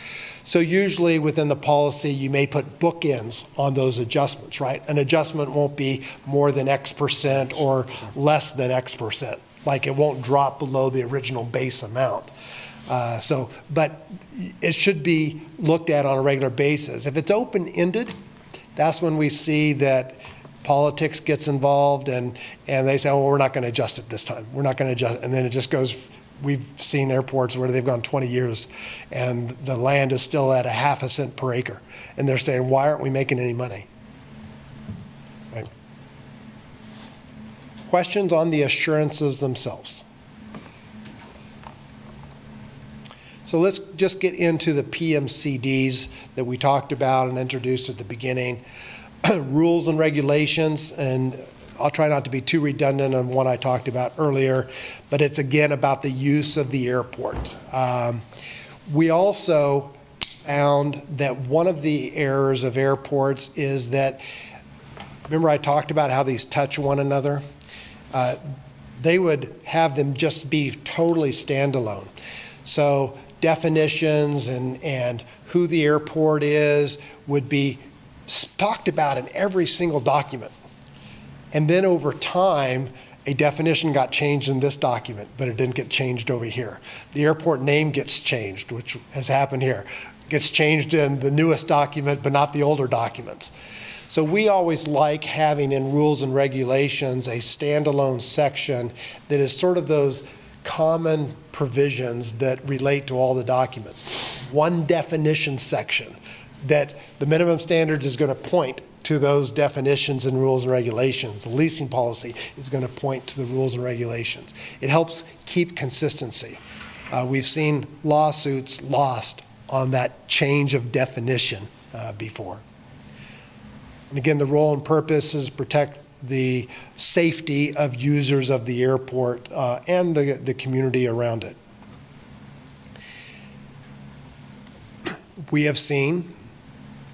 Speaker 11: So usually within the policy, you may put bookends on those adjustments, right? An adjustment won't be more than X percent or less than X percent. Like it won't drop below the original base amount. But it should be looked at on a regular basis. If it's open-ended, that's when we see that politics gets involved and they say, oh, we're not going to adjust it this time. We're not going to adjust it. And then it just goes. We've seen airports where they've gone 20 years and the land is still at a half a cent per acre. And they're saying, why aren't we making any money? Right. Questions on the assurances themselves? So let's just get into the PMCDs that we talked about and introduced at the beginning. Rules and regulations, and I'll try not to be too redundant on what I talked about earlier, but it's again about the use of the airport. We also found that one of the errors of airports is that, remember I talked about how these touch one another? They would have them just be totally standalone. So definitions and who the airport is would be talked about in every single document. And then over time, a definition got changed in this document, but it didn't get changed over here. The airport name gets changed, which has happened here. It gets changed in the newest document, but not the older documents. So we always like having in rules and regulations a standalone section that is sort of those common provisions that relate to all the documents. One definition section that the minimum standards is going to point to those definitions and rules and regulations. The leasing policy is going to point to the rules and regulations. It helps keep consistency. We've seen lawsuits lost on that change of definition before. And again, the role and purpose is protect the safety of users of the airport and the community around it. We have seen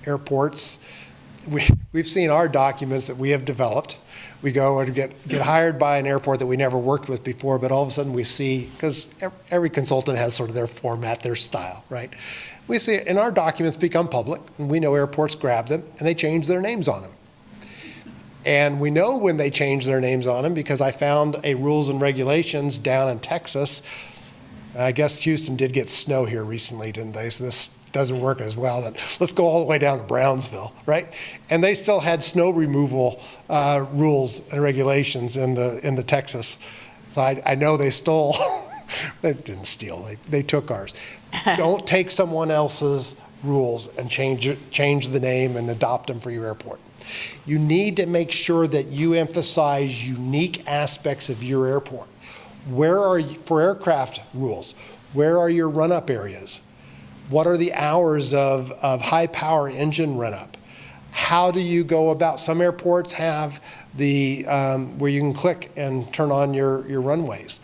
Speaker 11: airports. We've seen our documents that we have developed. We go and get hired by an airport that we never worked with before, but all of a sudden we see, because every consultant has sort of their format, their style, right? We see it, and our documents become public, and we know airports grab them, and they change their names on them. And we know when they change their names on them because I found a rules and regulations down in Texas. I guess Houston did get snow here recently, didn't they? So this doesn't work as well. Then let's go all the way down to Brownsville, right? And they still had snow removal rules and regulations in the Texas. So I know they stole. They didn't steal. They took ours. Don't take someone else's rules and change the name and adopt them for your airport. You need to make sure that you emphasize unique aspects of your airport. Where are you, for aircraft rules, where are your run-up areas? What are the hours of high-power engine run-up? How do you go about, some airports have the, where you can click and turn on your runways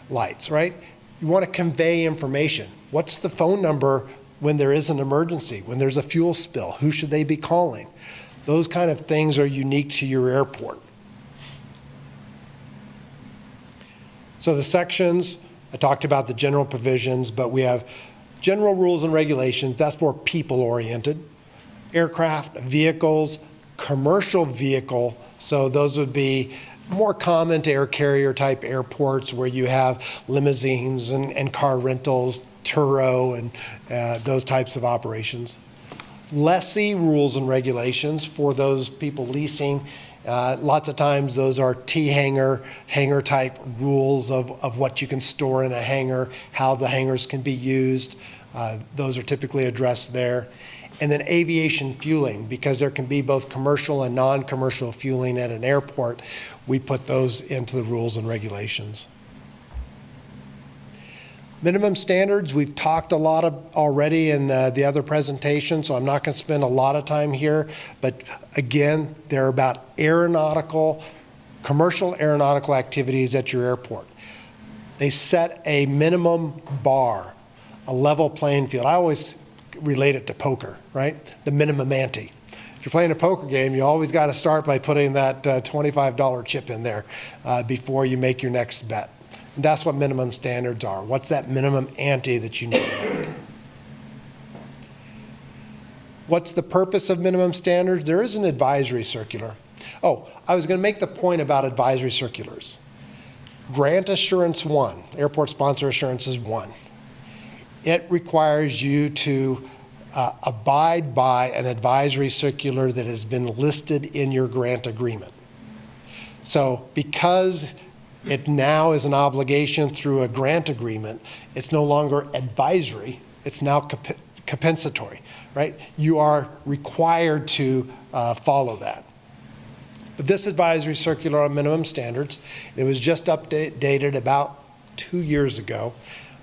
Speaker 11: lights, right? You want to convey information. What's the phone number when there is an emergency, when there's a fuel spill? Who should they be calling? Those kind of things are unique to your airport. So the sections, I talked about the general provisions, but we have general rules and regulations. That's more people-oriented. Aircraft, vehicles, commercial vehicle. So those would be more common to air carrier type airports where you have limousines and car rentals, Turo, and those types of operations. Lessee rules and regulations for those people leasing. Lots of times those are hangar type rules of what you can store in a hangar, how the hangars can be used. Those are typically addressed there. And then aviation fueling, because there can be both commercial and non-commercial fueling at an airport, we put those into the rules and regulations. Minimum standards, we've talked a lot already in the other presentation, so I'm not going to spend a lot of time here. But again, they're about commercial aeronautical activities at your airport. They set a minimum bar, a level playing field. I always relate it to poker, right? The minimum ante. If you're playing a poker game, you always got to start by putting that $25 chip in there before you make your next bet. And that's what minimum standards are. What's that minimum ante that you need? What's the purpose of minimum standards? There is an advisory circular. Oh, I was going to make the point about advisory circulars. Grant Assurance 1, Airport Sponsor Assurances 1. It requires you to abide by an advisory circular that has been listed in your grant agreement. So because it now is an obligation through a grant agreement, it's no longer advisory, it's now compensatory, right? You are required to follow that. But this advisory circular on minimum standards, it was just updated about 2 years ago.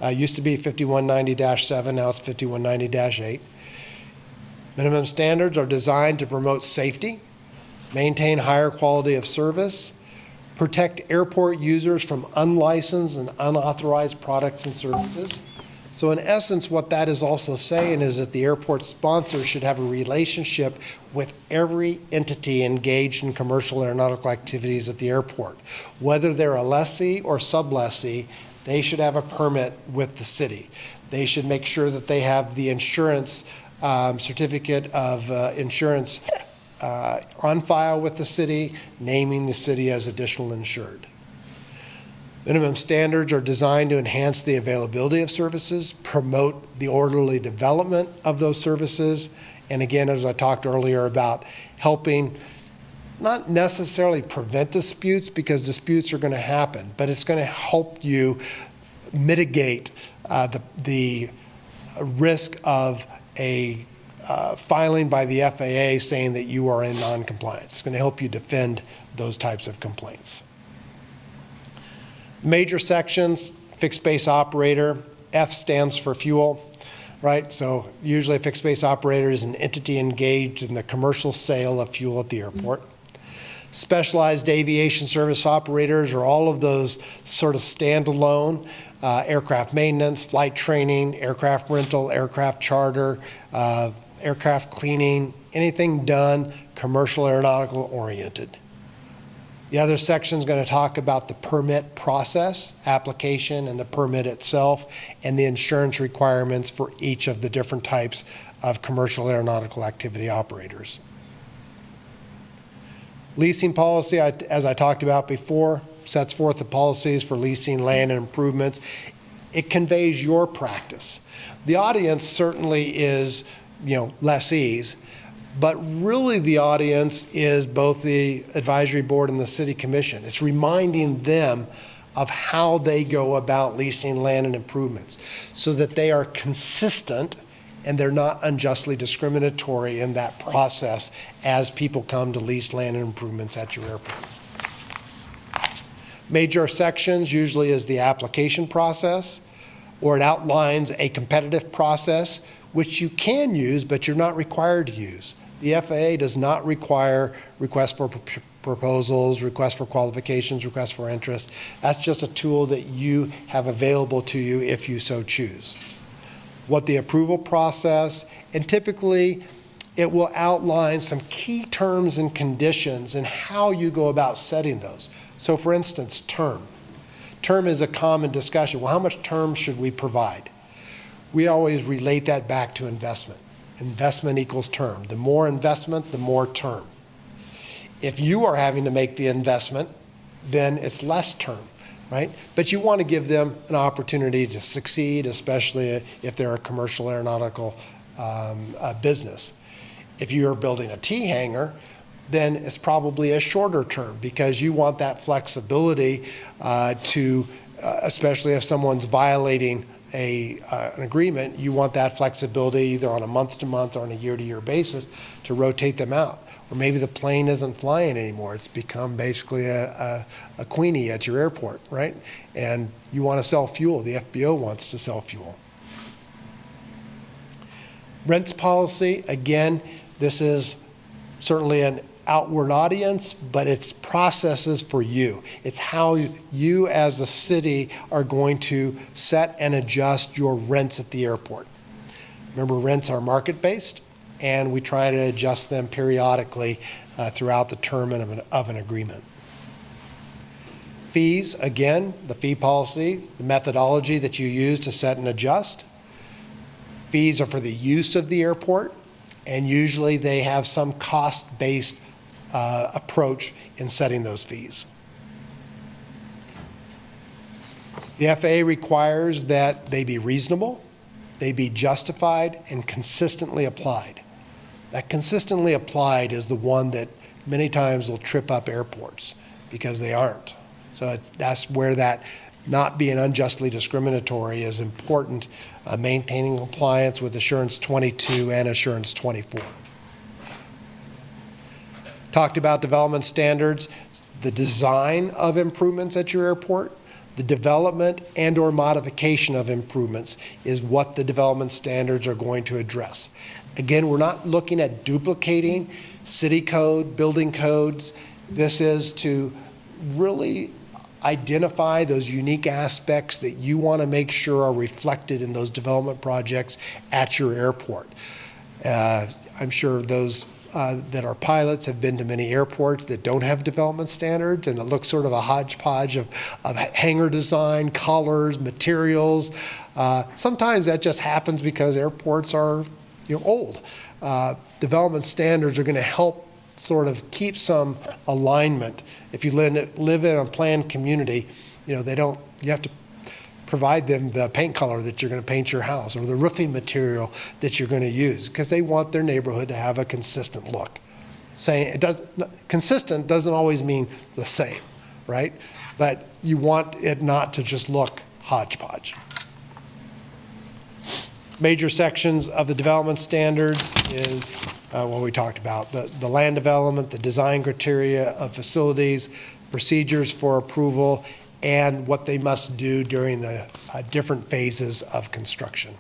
Speaker 11: Used to be 5190-7, now it's 5190-8. Minimum standards are designed to promote safety, maintain higher quality of service, protect airport users from unlicensed and unauthorized products and services. So in essence, what that is also saying is that the airport sponsor should have a relationship with every entity engaged in commercial aeronautical activities at the airport. Whether they're a lessee or sublessee, they should have a permit with the city. They should make sure that they have the insurance certificate of insurance on file with the city, naming the city as additional insured. Minimum standards are designed to enhance the availability of services, promote the orderly development of those services, and again, as I talked earlier about helping not necessarily prevent disputes, because disputes are going to happen, but it's going to help you mitigate the risk of a filing by the FAA saying that you are in non-compliance. It's going to help you defend those types of complaints. Major sections, fixed base operator, F stands for fuel, right? So usually a fixed base operator is an entity engaged in the commercial sale of fuel at the airport. Specialized aviation service operators are all of those sort of standalone, aircraft maintenance, flight training, aircraft rental, aircraft charter, aircraft cleaning, anything done commercial aeronautical oriented. The other section is going to talk about the permit process, application, and the permit itself, and the insurance requirements for each of the different types of commercial aeronautical activity operators. Leasing policy, as I talked about before, sets forth the policies for leasing land and improvements. It conveys your practice. The audience certainly is, lessees, but really the audience is both the advisory board and the city commission. It's reminding them of how they go about leasing land and improvements so that they are consistent and they're not unjustly discriminatory in that process as people come to lease land and improvements at your airport. Major sections usually is the application process, or it outlines a competitive process which you can use, but you're not required to use. The FAA does not require requests for proposals, requests for qualifications, requests for interest. That's just a tool that you have available to you if you so choose. what the approval process, and typically it will outline some key terms and conditions and how you go about setting those. So for instance, term. Term is a common discussion. Well, how much term should we provide? We always relate that back to investment. Investment equals term. The more investment, the more term. If you are having to make the investment, then it's less term, right? But you want to give them an opportunity to succeed, especially if they're a commercial aeronautical business. If you're building a T hangar, then it's probably a shorter term because you want that flexibility especially if someone's violating an agreement, you want that flexibility either on a month-to-month or on a year-to-year basis to rotate them out. Or maybe the plane isn't flying anymore. It's become basically a queenie at your airport, right? And you want to sell fuel. The FBO wants to sell fuel. Rents policy, again, this is certainly an outward audience, but it's processes for you. It's how you as a city are going to set and adjust your rents at the airport. Remember, rents are market-based, and we try to adjust them periodically throughout the term of an agreement. Fees, again, the fee policy, the methodology that you use to set and adjust. Fees are for the use of the airport, and usually they have some cost-based approach in setting those fees. The FAA requires that they be reasonable, they be justified, and consistently applied. That consistently applied is the one that many times will trip up airports because they aren't. So that's where that not being unjustly discriminatory is important, maintaining compliance with Assurance 22 and Assurance 24. Talked about development standards, the design of improvements at your airport, the development and or modification of improvements is what the development standards are going to address. Again, we're not looking at duplicating city code, building codes. This is to really identify those unique aspects that you want to make sure are reflected in those development projects at your airport. I'm sure those that are pilots have been to many airports that don't have development standards, and it looks sort of a hodgepodge of hangar design, colors, materials. Sometimes that just happens because airports are old. Development standards are going to help sort of keep some alignment. If you live in a planned community, you have to provide them the paint color that you're going to paint your house or the roofing material that you're going to use because they want their neighborhood to have a consistent look. Consistent doesn't always mean the same, right? But you want it not to just look hodgepodge. Major sections of the development standards is what we talked about, the land development, the design criteria of facilities, procedures for approval, and what they must do during the different phases of construction.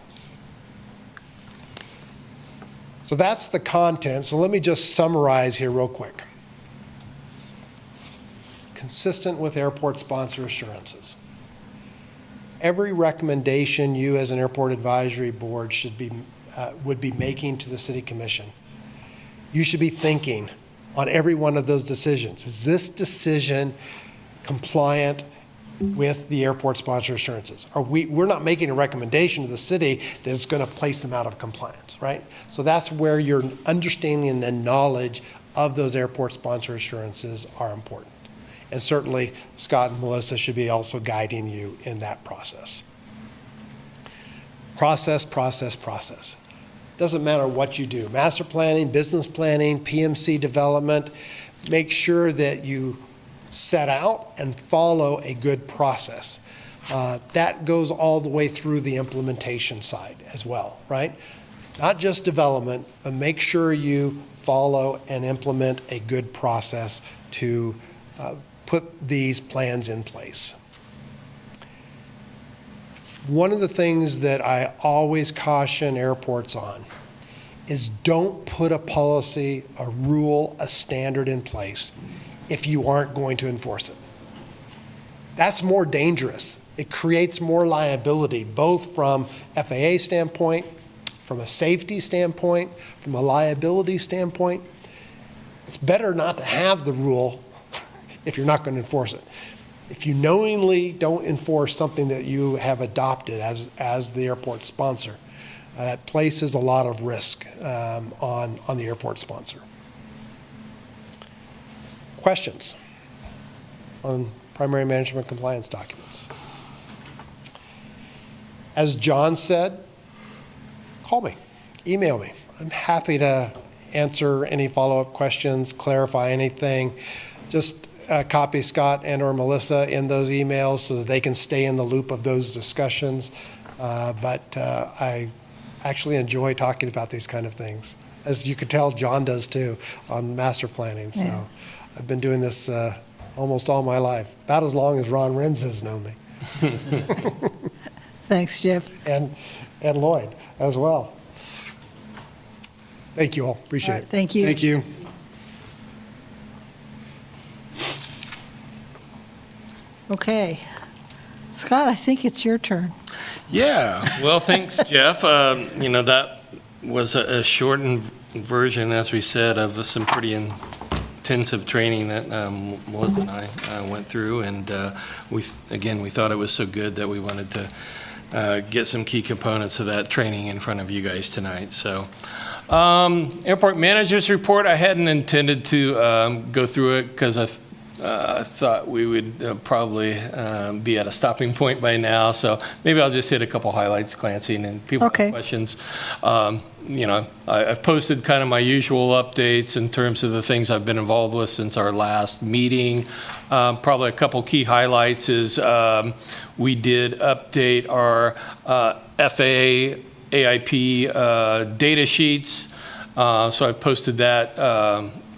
Speaker 11: So that's the content. So let me just summarize here real quick. Consistent with airport sponsor assurances. Every recommendation you as an airport advisory board would be making to the city commission, you should be thinking on every one of those decisions. Is this decision compliant with the airport sponsor assurances? We're not making a recommendation to the city that it's going to place them out of compliance, right? So that's where your understanding and knowledge of those airport sponsor assurances are important. And certainly Scott and Melissa should be also guiding you in that process. Process. Doesn't matter what you do. Master planning, business planning, PMC development, make sure that you set out and follow a good process. That goes all the way through the implementation side as well, right? Not just development, but make sure you follow and implement a good process to put these plans in place. One of the things that I always caution airports on is don't put a policy, a rule, a standard in place if you aren't going to enforce it. That's more dangerous. It creates more liability, both from FAA standpoint, from a safety standpoint, from a liability standpoint. It's better not to have the rule if you're not going to enforce it. If you knowingly don't enforce something that you have adopted as the airport sponsor, that places a lot of risk on the airport sponsor. Questions on primary management compliance documents? As John said, call me, email me. I'm happy to answer any follow-up questions, clarify anything. Just copy Scott and or Melissa in those emails so that they can stay in the loop of those discussions. But I actually enjoy talking about these kind of things. As you could tell, John does too on master planning. So yeah. I've been doing this almost all my life, about as long as Ron Renz has known me.
Speaker 1: Thanks, Jeff.
Speaker 11: And Lloyd as well. Thank you all. Appreciate it.
Speaker 1: Thank you.
Speaker 4: Thank you.
Speaker 1: Okay. Scott, I think it's your turn.
Speaker 2: Yeah, well, thanks, Jeff. That was a shortened version, as we said, of some pretty intensive training that Melissa and I went through, and we thought it was so good that we wanted to get some key components of that training in front of you guys tonight. So, airport manager's report, I hadn't intended to go through it because I thought we would probably be at a stopping point by now, so maybe I'll just hit a couple highlights, glancing, and people have questions. I've posted kind of my usual updates in terms of the things I've been involved with since our last meeting. Probably a couple key highlights is we did update our FAA AIP data sheets, so I posted that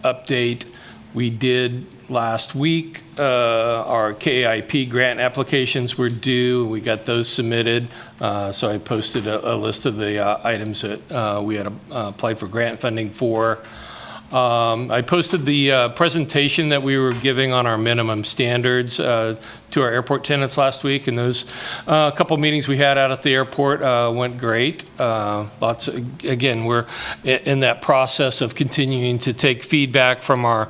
Speaker 2: update. We did last week, our KAIP grant applications were due. We got those submitted. So I posted a list of the items that we had applied for grant funding for. I posted the presentation that we were giving on our minimum standards to our airport tenants last week, and those couple meetings we had out at the airport went great. Again, we're in that process of continuing to take feedback from our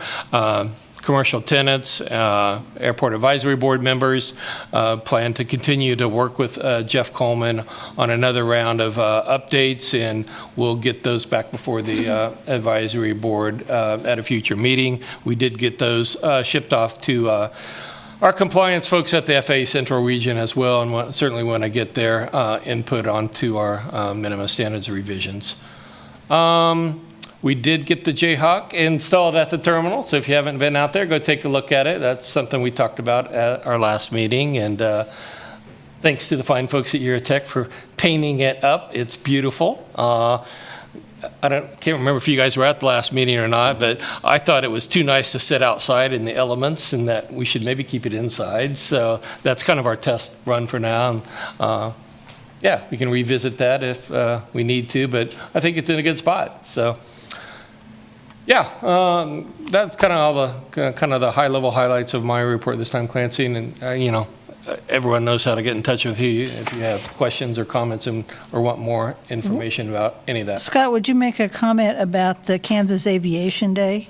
Speaker 2: commercial tenants, Airport Advisory Board members. Plan to continue to work with Jeff Coleman on another round of updates, and we'll get those back before the Advisory Board at a future meeting. We did get those shipped off to our compliance folks at the FAA Central Region as well, and certainly want to get their input onto our minimum standards revisions. We did get the Jayhawk installed at the terminal, so if you haven't been out there, go take a look at it. That's something we talked about at our last meeting, and thanks to the fine folks at Eurotech for painting it up. It's beautiful. Can't remember if you guys were at the last meeting or not, but I thought it was too nice to sit outside in the elements and that we should maybe keep it inside. So that's kind of our test run for now. Yeah, we can revisit that if we need to, but I think it's in a good spot. So. Yeah, that's kind of all the high-level highlights of my report this time, Clancy. And everyone knows how to get in touch with you if you have questions or comments or want more information about any of that.
Speaker 1: Scott, would you make a comment about the Kansas Aviation Day?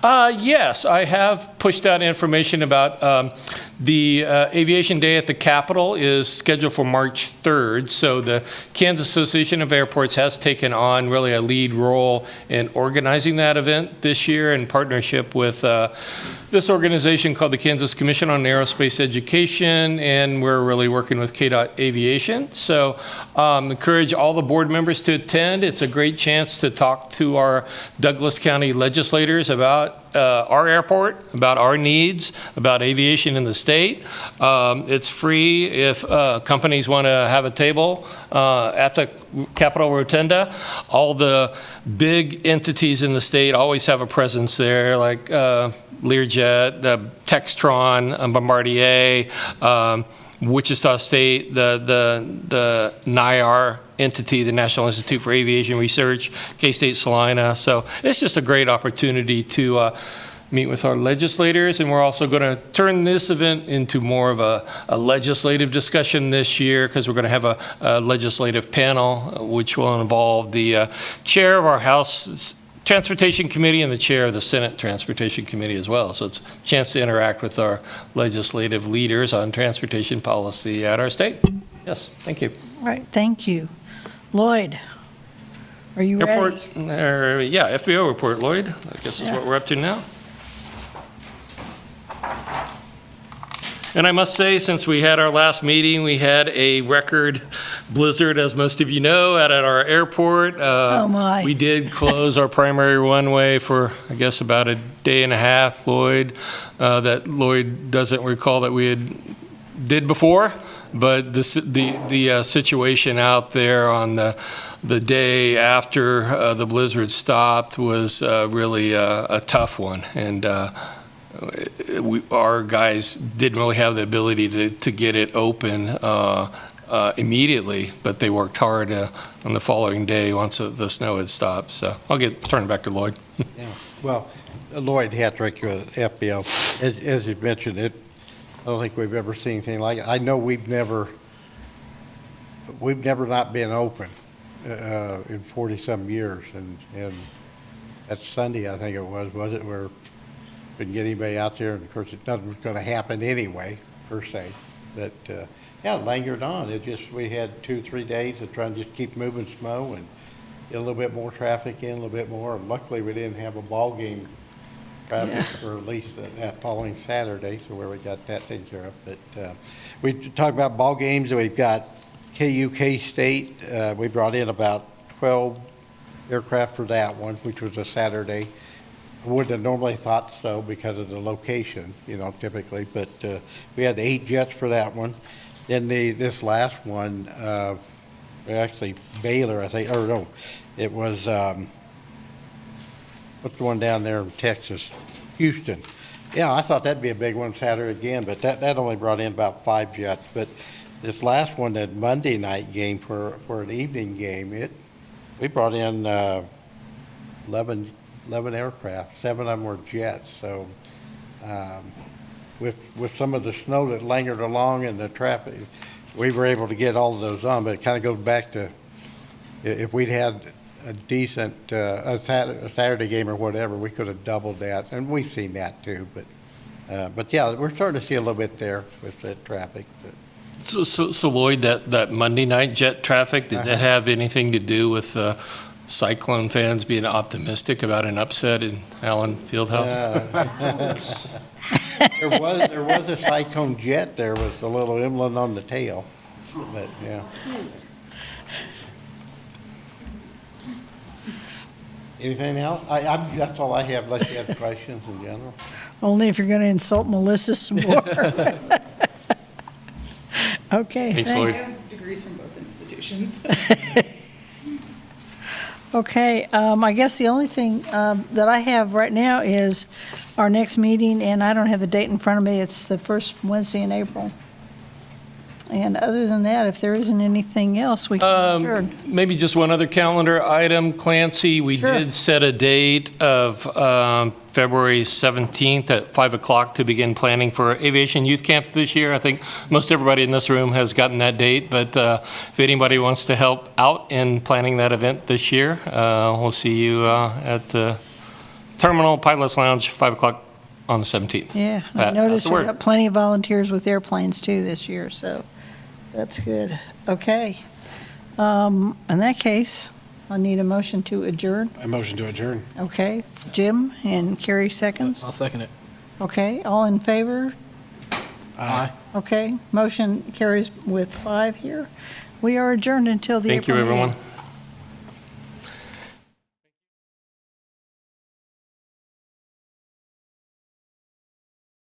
Speaker 2: Yes, I have pushed out information about the Aviation Day at the Capitol is scheduled for March 3rd. So the Kansas Association of Airports has taken on really a lead role in organizing that event this year in partnership with this organization called the Kansas Commission on Aerospace Education, and we're really working with KDOT Aviation. So encourage all the board members to attend. It's a great chance to talk to our Douglas County legislators about our airport, about our needs, about aviation in the state. It's free if companies want to have a table at the Capitol Rotunda. All the big entities in the state always have a presence there, like Learjet, Textron, Bombardier, Wichita State, the NIAR entity, the National Institute for Aviation Research, K-State Salina. So it's just a great opportunity to meet with our legislators, and we're also going to turn this event into more of a legislative discussion this year, because we're going to have a legislative panel, which will involve the chair of our House Transportation Committee and the chair of the Senate Transportation Committee as well. So it's a chance to interact with our legislative leaders on transportation policy at our state. Yes, thank you.
Speaker 1: All right, thank you. Lloyd, are you
Speaker 2: Airport,
Speaker 1: ready?
Speaker 2: yeah, FBO report, Lloyd. I guess is what we're up to now. And I must say, since we had our last meeting, we had a record blizzard, as most of you know, out at our airport.
Speaker 1: Oh, my.
Speaker 2: We did close our primary runway for, I guess, about a day and a half, Lloyd, that Lloyd doesn't recall that we did before. But the situation out there on the day after the blizzard stopped was really a tough one. And our guys didn't really have the ability to get it open immediately, but they worked hard on the following day once the snow had stopped. So I'll turn it back to Lloyd.
Speaker 13: Yeah. Well, Lloyd Hattrick, FBO, as you mentioned, I don't think we've ever seen anything like it. I know we've never not been open in 40-some years, and that's Sunday, I think it was it, where couldn't get anybody out there, and of course nothing was going to happen anyway, per se. But yeah, it lingered on. We had 2-3 days of trying to just keep moving snow and get a little bit more traffic in, a little bit more. And luckily, we didn't have a ball game traffic, or at least that following Saturday, so where we got that taken care of. But we talk about ball games, and we've got KU K-State. We brought in about 12 aircraft for that one, which was a Saturday. I wouldn't have normally thought so because of the location, typically, but we had 8 jets for that one. Then this last one, actually Baylor, I think, or no, it was, what's the one down there in Texas? Houston. Yeah, I thought that'd be a big one Saturday again, but that only brought in about 5 jets. But this last one, that Monday night game for an evening game, we brought in 11 aircraft, 7 of them were jets. So with some of the snow that lingered along and the traffic, we were able to get all of those on. But it kind of goes back to if we'd had a decent a Saturday game or whatever, we could have doubled that, and we've seen that too. But yeah, we're starting to see a little bit there with the traffic.
Speaker 2: So Lloyd, that Monday night jet traffic, did that have anything to do with Cyclone fans being optimistic about an upset in Allen Fieldhouse?
Speaker 13: There was a Cyclone jet there with a little emblem on the tail, but yeah. Anything else? That's all I have, unless you have questions in general.
Speaker 1: Only if you're going to insult Melissa some more. Okay,
Speaker 2: Thanks,
Speaker 1: thanks.
Speaker 2: Lloyd.
Speaker 6: I have degrees from both institutions.
Speaker 1: Okay, I guess the only thing that I have right now is our next meeting, and I don't have the date in front of me. It's the first Wednesday in April. And other than that, if there isn't anything else, we can adjourn.
Speaker 2: Maybe just one other calendar item, Clancy. We did set a date of February 17th at 5 o'clock to begin planning for Aviation Youth Camp this year. I think most everybody in this room has gotten that date, but if anybody wants to help out in planning that event this year, we'll see you at the Terminal Pilots Lounge, 5 o'clock on the 17th.
Speaker 1: Yeah, I noticed we got plenty of volunteers with airplanes too this year, so that's good. Okay. In that case, I need a motion to adjourn.
Speaker 4: I motion to adjourn.
Speaker 1: Okay, Jim and Carrie seconds.
Speaker 3: I'll second it.
Speaker 1: Okay, all in favor?
Speaker 3: Aye.
Speaker 1: Okay, motion carries with 5 here. We are adjourned until the
Speaker 2: Thank you,
Speaker 1: April meeting.
Speaker 2: everyone.